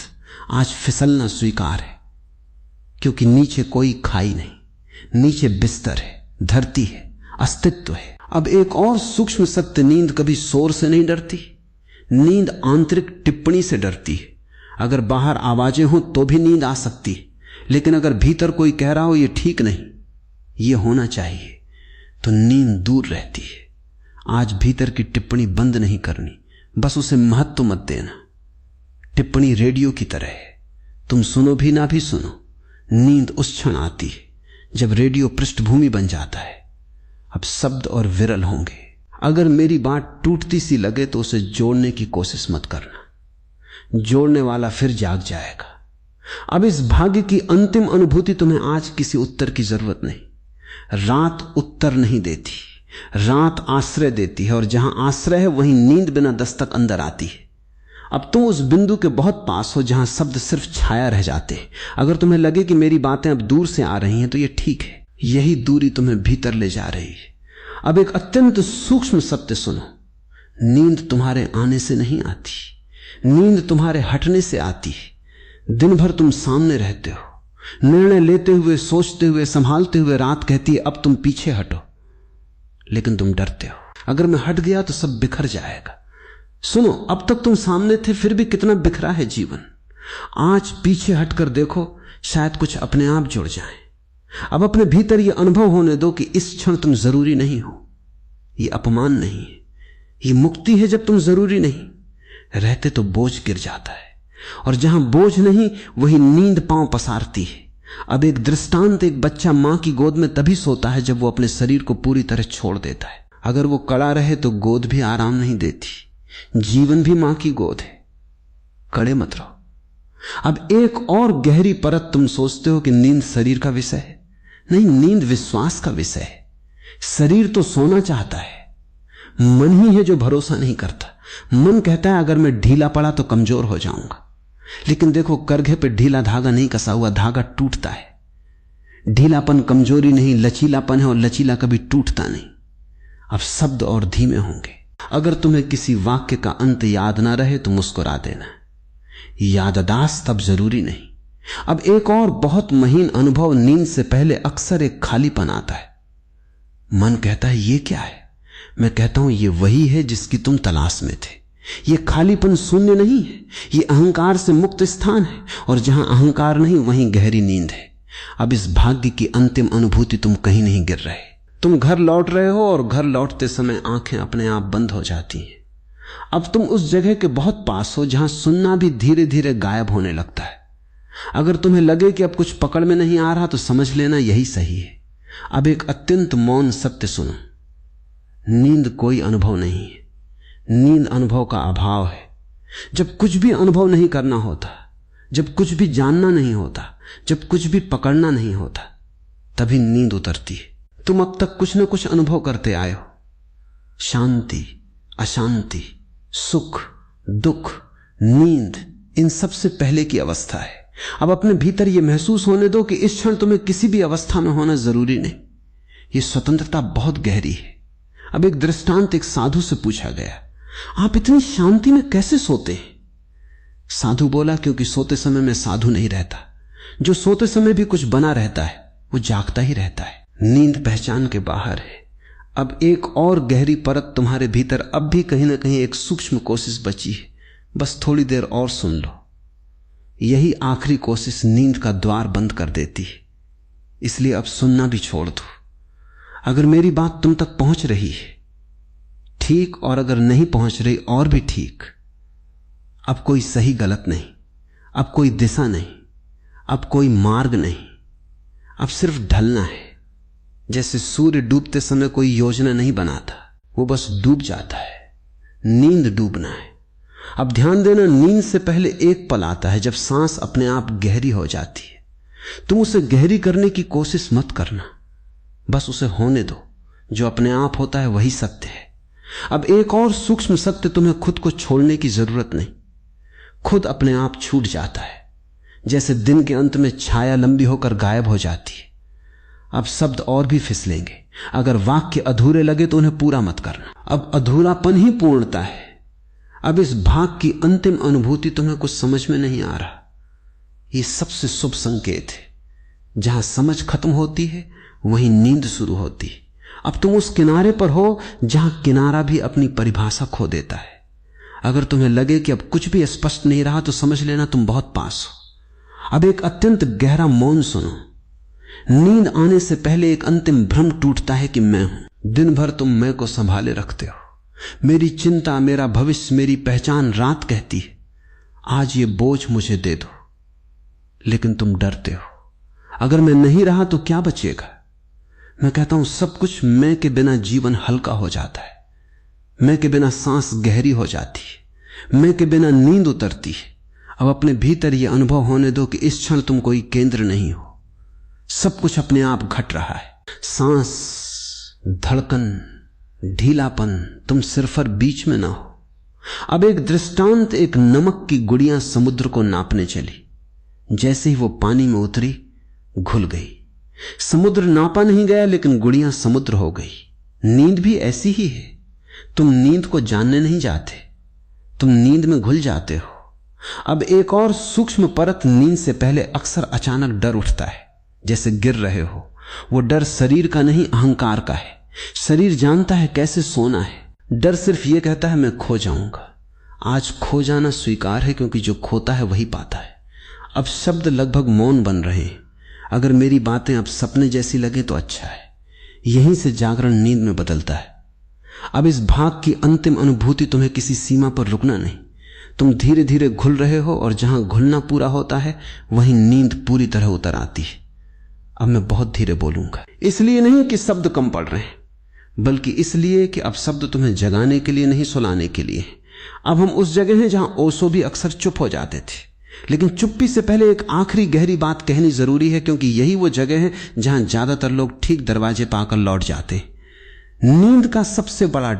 आज फिसलना स्वीकार है। क्योंकि नीचे कोई खाई नहीं, नीचे बिस्तर है, धरती है, अस्तित्व है। अब एक और सूक्ष्म सत्य, नींद कभी शोर से नहीं डरती। नींद आंतरिक टिप्पणी से डरती है। अगर बाहर आवाजें हों तो भी नींद आ सकती है, लेकिन अगर भीतर कोई कह रहा हो ये ठीक नहीं, ये होना चाहिए, तो नींद दूर रहती है। आज भीतर की टिप्पणी बंद नहीं करनी, बस उसे महत्व मत देना। टिप्पणी रेडियो की तरह है, तुम सुनो भी ना भी सुनो, नींद उस क्षण आती है जब रेडियो पृष्ठभूमि बन जाता है। अब शब्द और विरल होंगे। अगर मेरी बात टूटती सी लगे तो उसे जोड़ने की कोशिश मत करना, जोड़ने वाला फिर जाग जाएगा। अब इस भाग्य की अंतिम अनुभूति तुम्हें आज किसी उत्तर की जरूरत नहीं। रात उत्तर नहीं देती, रात आश्रय देती है, और जहां आश्रय है वहीं नींद बिना दस्तक अंदर आती है। अब तुम उस बिंदु के बहुत पास हो जहां शब्द सिर्फ छाया रह जाते हैं। अगर तुम्हें लगे कि मेरी बातें अब दूर से आ रही हैं तो यह ठीक है, यही दूरी तुम्हें भीतर ले जा रही है। अब एक अत्यंत सूक्ष्म सत्य सुनो, नींद तुम्हारे आने से नहीं आती, नींद तुम्हारे हटने से आती है। दिन भर तुम सामने रहते हो, निर्णय लेते हुए, सोचते हुए, संभालते हुए। रात कहती है अब तुम पीछे हटो, लेकिन तुम डरते हो, अगर मैं हट गया तो सब बिखर जाएगा। सुनो, अब तक तुम सामने थे फिर भी कितना बिखरा है जीवन। आज पीछे हटकर देखो, शायद कुछ अपने आप जुड़ जाए। अब अपने भीतर यह अनुभव होने दो कि इस क्षण तुम जरूरी नहीं हो। यह अपमान नहीं है, यह मुक्ति है। जब तुम जरूरी नहीं रहते तो बोझ गिर जाता है, और जहां बोझ नहीं वही नींद पांव पसारती है। अब एक दृष्टांत, एक बच्चा मां की गोद में तभी सोता है जब वो अपने शरीर को पूरी तरह छोड़ देता है। अगर वो कड़ा रहे तो गोद भी आराम नहीं देती। जीवन भी मां की गोद है, कड़े मत रहो। अब एक और गहरी परत, तुम सोचते हो कि नींद शरीर का विषय है। नहीं, नींद विश्वास का विषय है। शरीर तो सोना चाहता है, मन ही है जो भरोसा नहीं करता। मन कहता है अगर मैं ढीला पड़ा तो कमजोर हो जाऊंगा, लेकिन देखो करघे पे ढीला धागा नहीं कसा हुआ, धागा टूटता है। ढीलापन कमजोरी नहीं, लचीलापन है, और लचीला कभी टूटता नहीं। अब शब्द और धीमे होंगे। अगर तुम्हें किसी वाक्य का अंत याद ना रहे तो मुस्कुरा देना, याददाश्त तब जरूरी नहीं। अब एक और बहुत महीन अनुभव, नींद से पहले अक्सर एक खालीपन आता है। मन कहता है ये क्या है? मैं कहता हूं ये वही है जिसकी तुम तलाश में थे। ये खालीपन शून्य नहीं है, ये अहंकार से मुक्त स्थान है, और जहां अहंकार नहीं वहीं गहरी नींद है। अब इस भाग्य की अंतिम अनुभूति, तुम कहीं नहीं गिर रहे। तुम घर लौट रहे हो और घर लौटते समय आंखें अपने आप बंद हो जाती हैं। अब तुम उस जगह के बहुत पास हो जहां सुनना भी धीरे धीरे गायब होने लगता है। अगर तुम्हें लगे कि अब कुछ पकड़ में नहीं आ रहा तो समझ लेना यही सही है। अब एक अत्यंत मौन सत्य सुनो, नींद कोई अनुभव नहीं है, नींद अनुभव का अभाव है। जब कुछ भी अनुभव नहीं करना होता, जब कुछ भी जानना नहीं होता, जब कुछ भी पकड़ना नहीं होता, तभी नींद उतरती है। तुम अब तक कुछ न कुछ अनुभव करते आए हो, शांति, अशांति, सुख, दुख, नींद, इन सबसे पहले की अवस्था है। अब अपने भीतर यह महसूस होने दो कि इस क्षण तुम्हें किसी भी अवस्था में होना जरूरी नहीं। यह स्वतंत्रता बहुत गहरी है। अब एक दृष्टांत, एक साधु से पूछा गया, आप इतनी शांति में कैसे सोते हैं? साधु बोला, क्योंकि सोते समय में साधु नहीं रहता। जो सोते समय भी कुछ बना रहता है वो जागता ही रहता है। नींद पहचान के बाहर है। अब एक और गहरी परत तुम्हारे भीतर, अब भी कहीं ना कहीं एक सूक्ष्म कोशिश बची है। बस थोड़ी देर और सुन लो। यही आखिरी कोशिश नींद का द्वार बंद कर देती है। इसलिए अब सुनना भी छोड़ दो। अगर मेरी बात तुम तक पहुंच रही है ठीक, और अगर नहीं पहुंच रही और भी ठीक। अब कोई सही गलत नहीं, अब कोई दिशा नहीं, अब कोई मार्ग नहीं, अब सिर्फ ढलना है। जैसे सूर्य डूबते समय कोई योजना नहीं बनाता, वो बस डूब जाता है। नींद डूबना है। अब ध्यान देना, नींद से पहले एक पल आता है जब सांस अपने आप गहरी हो जाती है। तुम उसे गहरी करने की कोशिश मत करना, बस उसे होने दो। जो अपने आप होता है वही सत्य है। अब एक और सूक्ष्म सत्य, तुम्हें खुद को छोड़ने की जरूरत नहीं, खुद अपने आप छूट जाता है। जैसे दिन के अंत में छाया लंबी होकर गायब हो जाती है। अब शब्द और भी फिसलेंगे, अगर वाक्य अधूरे लगे तो उन्हें पूरा मत करना। अब अधूरापन ही पूर्णता है। अब इस भाग की अंतिम अनुभूति तुम्हें कुछ समझ में नहीं आ रहा, यह सबसे शुभ संकेत है। जहां समझ खत्म होती है वहीं नींद शुरू होती है। अब तुम उस किनारे पर हो जहां किनारा भी अपनी परिभाषा खो देता है। अगर तुम्हें लगे कि अब कुछ भी स्पष्ट नहीं रहा तो समझ लेना तुम बहुत पास हो। अब एक अत्यंत गहरा मौन सुनो। नींद आने से पहले एक अंतिम भ्रम टूटता है कि मैं हूं। दिन भर तुम मैं को संभाले रखते हो। मेरी चिंता, मेरा भविष्य, मेरी पहचान रात कहती है आज ये बोझ मुझे दे दो, लेकिन तुम डरते हो। अगर मैं नहीं रहा तो क्या बचेगा? मैं कहता हूं सब कुछ मैं के बिना जीवन हल्का हो जाता है। मैं के बिना सांस गहरी हो जाती है। मैं के बिना नींद उतरती है। अब अपने भीतर यह अनुभव होने दो कि इस क्षण तुम कोई केंद्र नहीं हो, सब कुछ अपने आप घट रहा है। सांस, धड़कन, ढीलापन, तुम सिरफर बीच में ना हो। अब एक दृष्टांत, एक नमक की गुड़ियां समुद्र को नापने चली। जैसे ही वो पानी में उतरी घुल गई। समुद्र नापा नहीं गया, लेकिन गुड़ियां समुद्र हो गई। नींद भी ऐसी ही है। तुम नींद को जानने नहीं जाते, तुम नींद में घुल जाते हो। अब एक और सूक्ष्म परत, नींद से पहले अक्सर अचानक डर उठता है, जैसे गिर रहे हो। वो डर शरीर का नहीं, अहंकार का है। शरीर जानता है कैसे सोना है। डर सिर्फ ये कहता है मैं खो जाऊंगा। आज खो जाना स्वीकार है, क्योंकि जो खोता है वही पाता है। अब शब्द लगभग मौन बन रहे हैं। अगर मेरी बातें अब सपने जैसी लगे तो अच्छा है। यहीं से जागरण नींद में बदलता है। अब इस भाग की अंतिम अनुभूति तुम्हें किसी सीमा पर रुकना नहीं। तुम धीरे धीरे घुल रहे हो, और जहां घुलना पूरा होता है वहीं नींद पूरी तरह उतर आती है। अब मैं बहुत धीरे बोलूंगा, इसलिए नहीं कि शब्द कम पड़ रहे हैं, बल्कि इसलिए कि अब शब्द तुम्हें जगाने के लिए नहीं, सुलाने के लिए। अब हम उस जगह हैं जहां ओशो भी अक्सर चुप हो जाते थे, लेकिन चुप्पी से पहले एक आखिरी गहरी बात कहनी जरूरी है, क्योंकि यही वो जगह है जहां ज्यादातर लोग ठीक दरवाजे पाकर लौट जाते। नींद का सबसे बड़ा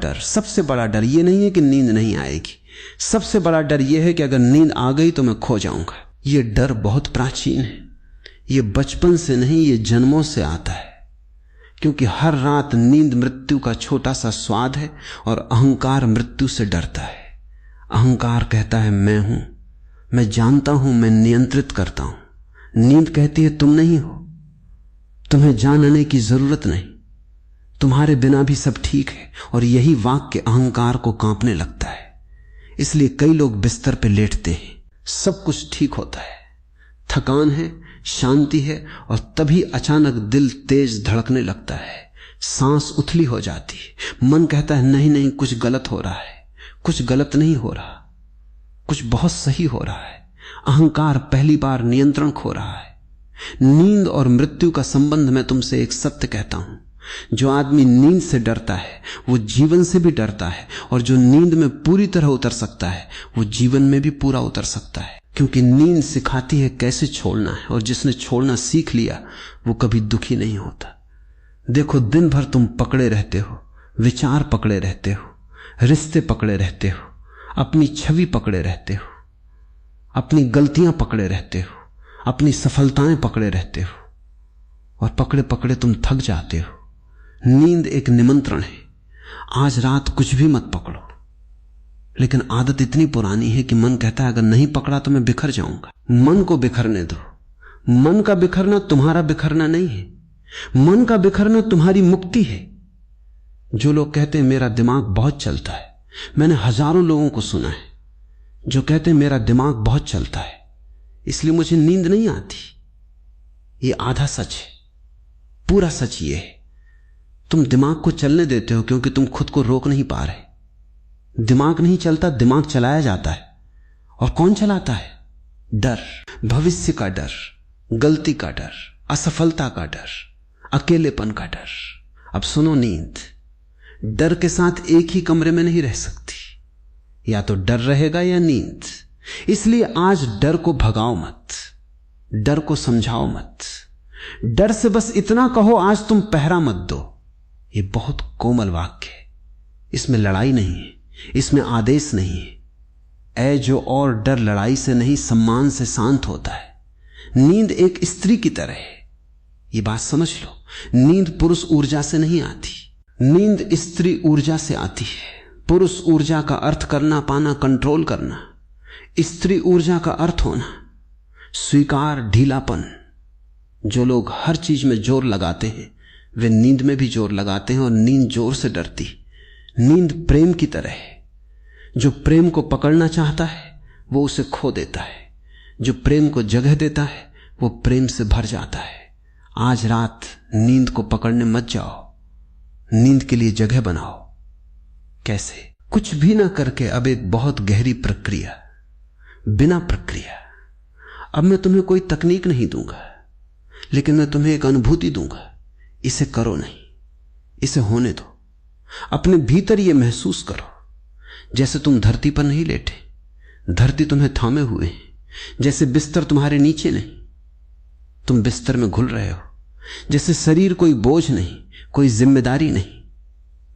डर यह नहीं है कि नींद नहीं आएगी। सबसे बड़ा डर यह है कि अगर नींद आ गई तो मैं खो जाऊंगा। यह डर बहुत प्राचीन है। यह बचपन से नहीं, यह जन्मों से आता है, क्योंकि हर रात नींद मृत्यु का छोटा सा स्वाद है, और अहंकार मृत्यु से डरता है। अहंकार कहता है मैं हूं, मैं जानता हूं, मैं नियंत्रित करता हूं। नींद कहती है तुम नहीं हो, तुम्हें जानने की जरूरत नहीं, तुम्हारे बिना भी सब ठीक है। और यही वाक्य अहंकार को कांपने लगता है। इसलिए कई लोग बिस्तर पे लेटते हैं, सब कुछ ठीक होता है, थकान है, शांति है, और तभी अचानक दिल तेज धड़कने लगता है, सांस उथली हो जाती है। मन कहता है नहीं नहीं, कुछ गलत हो रहा है। कुछ गलत नहीं हो रहा, कुछ बहुत सही हो रहा है। अहंकार पहली बार नियंत्रण खो रहा है। नींद और मृत्यु का संबंध, मैं तुमसे एक सत्य कहता हूं, जो आदमी नींद से डरता है वो जीवन से भी डरता है, और जो नींद में पूरी तरह उतर सकता है वो जीवन में भी पूरा उतर सकता है। क्योंकि नींद सिखाती है कैसे छोड़ना है, और जिसने छोड़ना सीख लिया वो कभी दुखी नहीं होता। देखो, दिन भर तुम पकड़े रहते हो, विचार पकड़े रहते हो, रिश्ते पकड़े रहते हो, अपनी छवि पकड़े रहते हो, अपनी गलतियां पकड़े रहते हो, अपनी सफलताएं पकड़े रहते हो, और पकड़े पकड़े तुम थक जाते हो। नींद एक निमंत्रण है, आज रात कुछ भी मत पकड़ो। लेकिन आदत इतनी पुरानी है कि मन कहता है अगर नहीं पकड़ा तो मैं बिखर जाऊंगा। मन को बिखरने दो। मन का बिखरना तुम्हारा बिखरना नहीं है, मन का बिखरना तुम्हारी मुक्ति है। जो लोग कहते हैं मेरा दिमाग बहुत चलता है, मैंने हजारों लोगों को सुना है जो कहते हैं मेरा दिमाग बहुत चलता है इसलिए मुझे नींद नहीं आती। ये आधा सच है, पूरा सच ये है तुम दिमाग को चलने देते हो क्योंकि तुम खुद को रोक नहीं पा रहे। दिमाग नहीं चलता, दिमाग चलाया जाता है। और कौन चलाता है? डर, भविष्य का डर, गलती का डर, असफलता का डर, अकेलेपन का डर। अब सुनो, नींद डर के साथ एक ही कमरे में नहीं रह सकती, या तो डर रहेगा या नींद। इसलिए आज डर को भगाओ मत, डर को समझाओ मत। डर से बस इतना कहो, आज तुम पहरा मत दो। ये बहुत कोमल वाक्य है, इसमें लड़ाई नहीं है, इसमें आदेश नहीं है। ऐ जो और डर लड़ाई से नहीं सम्मान से शांत होता है। नींद एक स्त्री की तरह है, ये बात समझ लो। नींद पुरुष ऊर्जा से नहीं आती, नींद स्त्री ऊर्जा से आती है। पुरुष ऊर्जा का अर्थ करना, पाना, कंट्रोल करना। स्त्री ऊर्जा का अर्थ होना स्वीकार, ढीलापन। जो लोग हर चीज में जोर लगाते हैं वे नींद में भी जोर लगाते हैं, और नींद जोर से डरती। नींद प्रेम की तरह है, जो प्रेम को पकड़ना चाहता है वो उसे खो देता है, जो प्रेम को जगह देता है वो प्रेम से भर जाता है। आज रात नींद को पकड़ने मत जाओ, नींद के लिए जगह बनाओ। कैसे? कुछ भी ना करके। अब एक बहुत गहरी प्रक्रिया, बिना प्रक्रिया। अब मैं तुम्हें कोई तकनीक नहीं दूंगा, लेकिन मैं तुम्हें एक अनुभूति दूंगा। इसे करो नहीं, इसे होने दो। अपने भीतर यह महसूस करो जैसे तुम धरती पर नहीं लेटे, धरती तुम्हें थामे हुए है। जैसे बिस्तर तुम्हारे नीचे नहीं, तुम बिस्तर में घुल रहे हो। जैसे शरीर कोई बोझ नहीं, कोई जिम्मेदारी नहीं,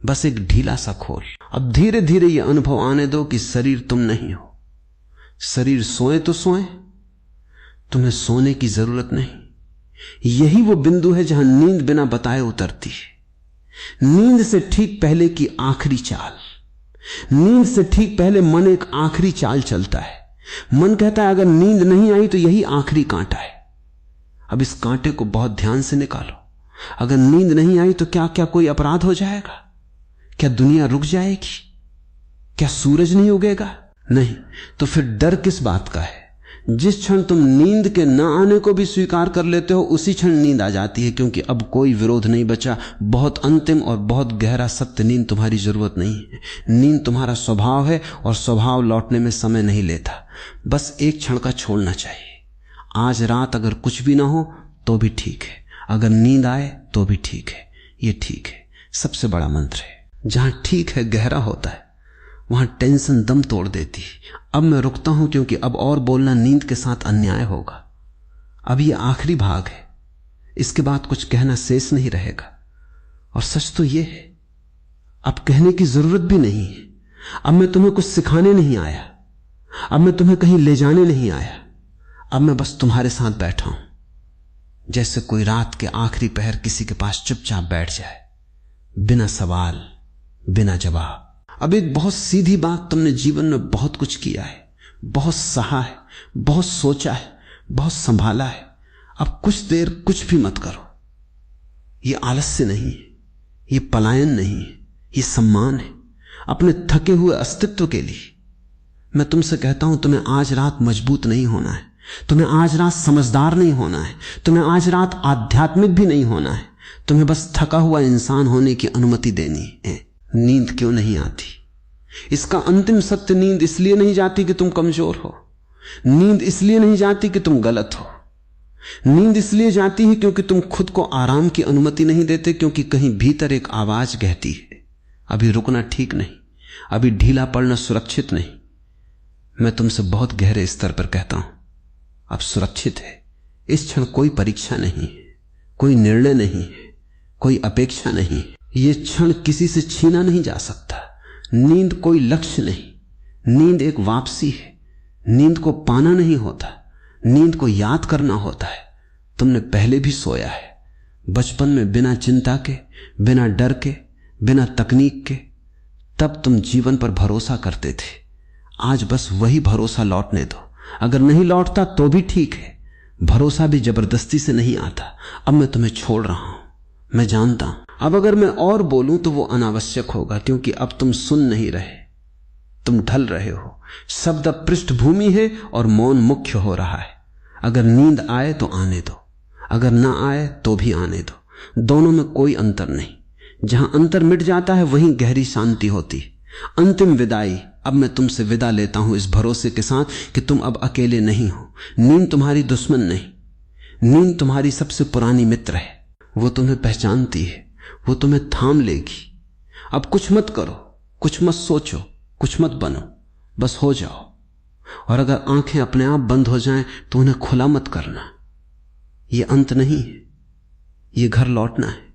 बस एक ढीला सा खोल। अब धीरे धीरे यह अनुभव आने दो कि शरीर तुम नहीं हो। शरीर सोए तो सोए, तुम्हें सोने की जरूरत नहीं। यही वो बिंदु है जहां नींद बिना बताए उतरती है। नींद से ठीक पहले की आखिरी चाल, नींद से ठीक पहले मन एक आखिरी चाल चलता है। मन कहता है अगर नींद नहीं आई तो यही आखिरी कांटा है। अब इस कांटे को बहुत ध्यान से निकालो। अगर नींद नहीं आई तो क्या क्या कोई अपराध हो जाएगा? क्या दुनिया रुक जाएगी? क्या सूरज नहीं उगेगा? नहीं। तो फिर डर किस बात का है? जिस क्षण तुम नींद के न आने को भी स्वीकार कर लेते हो उसी क्षण नींद आ जाती है, क्योंकि अब कोई विरोध नहीं बचा। बहुत अंतिम और बहुत गहरा सत्य, नींद तुम्हारी जरूरत नहीं है। नींद तुम्हारा स्वभाव है और स्वभाव लौटने में समय नहीं लेता। बस एक क्षण का छोड़ना चाहिए। आज रात अगर कुछ भी ना हो तो भी ठीक है, अगर नींद आए तो भी ठीक है। ये ठीक है सबसे बड़ा मंत्र है। जहां ठीक है गहरा होता है वहां टेंशन दम तोड़ देती है। अब मैं रुकता हूं क्योंकि अब और बोलना नींद के साथ अन्याय होगा। अब ये आखिरी भाग है, इसके बाद कुछ कहना शेष नहीं रहेगा। और सच तो ये है अब कहने की जरूरत भी नहीं है। अब मैं तुम्हें कुछ सिखाने नहीं आया, अब मैं तुम्हें कहीं ले जाने नहीं आया। अब मैं बस तुम्हारे साथ बैठा हूं, जैसे कोई रात के आखिरी पहर किसी के पास चुपचाप बैठ जाए, बिना सवाल, बिना जवाब। अब एक बहुत सीधी बात, तुमने जीवन में बहुत कुछ किया है, बहुत सहा है, बहुत सोचा है, बहुत संभाला है। अब कुछ देर कुछ भी मत करो। ये आलस्य नहीं है, ये पलायन नहीं है, ये सम्मान है अपने थके हुए अस्तित्व के लिए। मैं तुमसे कहता हूं तुम्हें आज रात मजबूत नहीं होना है, तुम्हें आज रात समझदार नहीं होना है, तुम्हें आज रात आध्यात्मिक भी नहीं होना है। तुम्हें बस थका हुआ इंसान होने की अनुमति देनी है। नींद क्यों नहीं आती? इसका अंतिम सत्य, नींद इसलिए नहीं जाती कि तुम कमजोर हो, नींद इसलिए नहीं जाती कि तुम गलत हो। नींद इसलिए जाती है क्योंकि तुम खुद को आराम की अनुमति नहीं देते, क्योंकि कहीं भीतर एक आवाज कहती है अभी रुकना ठीक नहीं, अभी ढीला पड़ना सुरक्षित नहीं। मैं तुमसे बहुत गहरे स्तर पर कहता हूं अब सुरक्षित है। इस क्षण कोई परीक्षा नहीं है, कोई निर्णय नहीं है, कोई अपेक्षा नहीं। ये क्षण किसी से छीना नहीं जा सकता। नींद कोई लक्ष्य नहीं, नींद एक वापसी है। नींद को पाना नहीं होता, नींद को याद करना होता है। तुमने पहले भी सोया है, बचपन में, बिना चिंता के, बिना डर के, बिना तकनीक के। तब तुम जीवन पर भरोसा करते थे। आज बस वही भरोसा लौटने दो। अगर नहीं लौटता तो भी ठीक है, भरोसा भी जबरदस्ती से नहीं आता। अब मैं तुम्हें छोड़ रहा हूं, मैं जानता हूं। अब अगर मैं और बोलूं तो वो अनावश्यक होगा, क्योंकि अब तुम सुन नहीं रहे, तुम ढल रहे हो। शब्द पृष्ठभूमि है और मौन मुख्य हो रहा है। अगर नींद आए तो आने दो, अगर ना आए तो भी आने दो। दोनों में कोई अंतर नहीं। जहां अंतर मिट जाता है वहीं गहरी शांति होती है। अंतिम विदाई। अब मैं तुमसे विदा लेता हूं इस भरोसे के साथ कि तुम अब अकेले नहीं हो। नींद तुम्हारी दुश्मन नहीं, नींद तुम्हारी सबसे पुरानी मित्र है, वो तुम्हें पहचानती है, वो तुम्हें थाम लेगी। अब कुछ मत करो, कुछ मत सोचो, कुछ मत बनो, बस हो जाओ। और अगर आंखें अपने आप बंद हो जाएं तो उन्हें खुला मत करना। ये अंत नहीं है, ये घर लौटना है।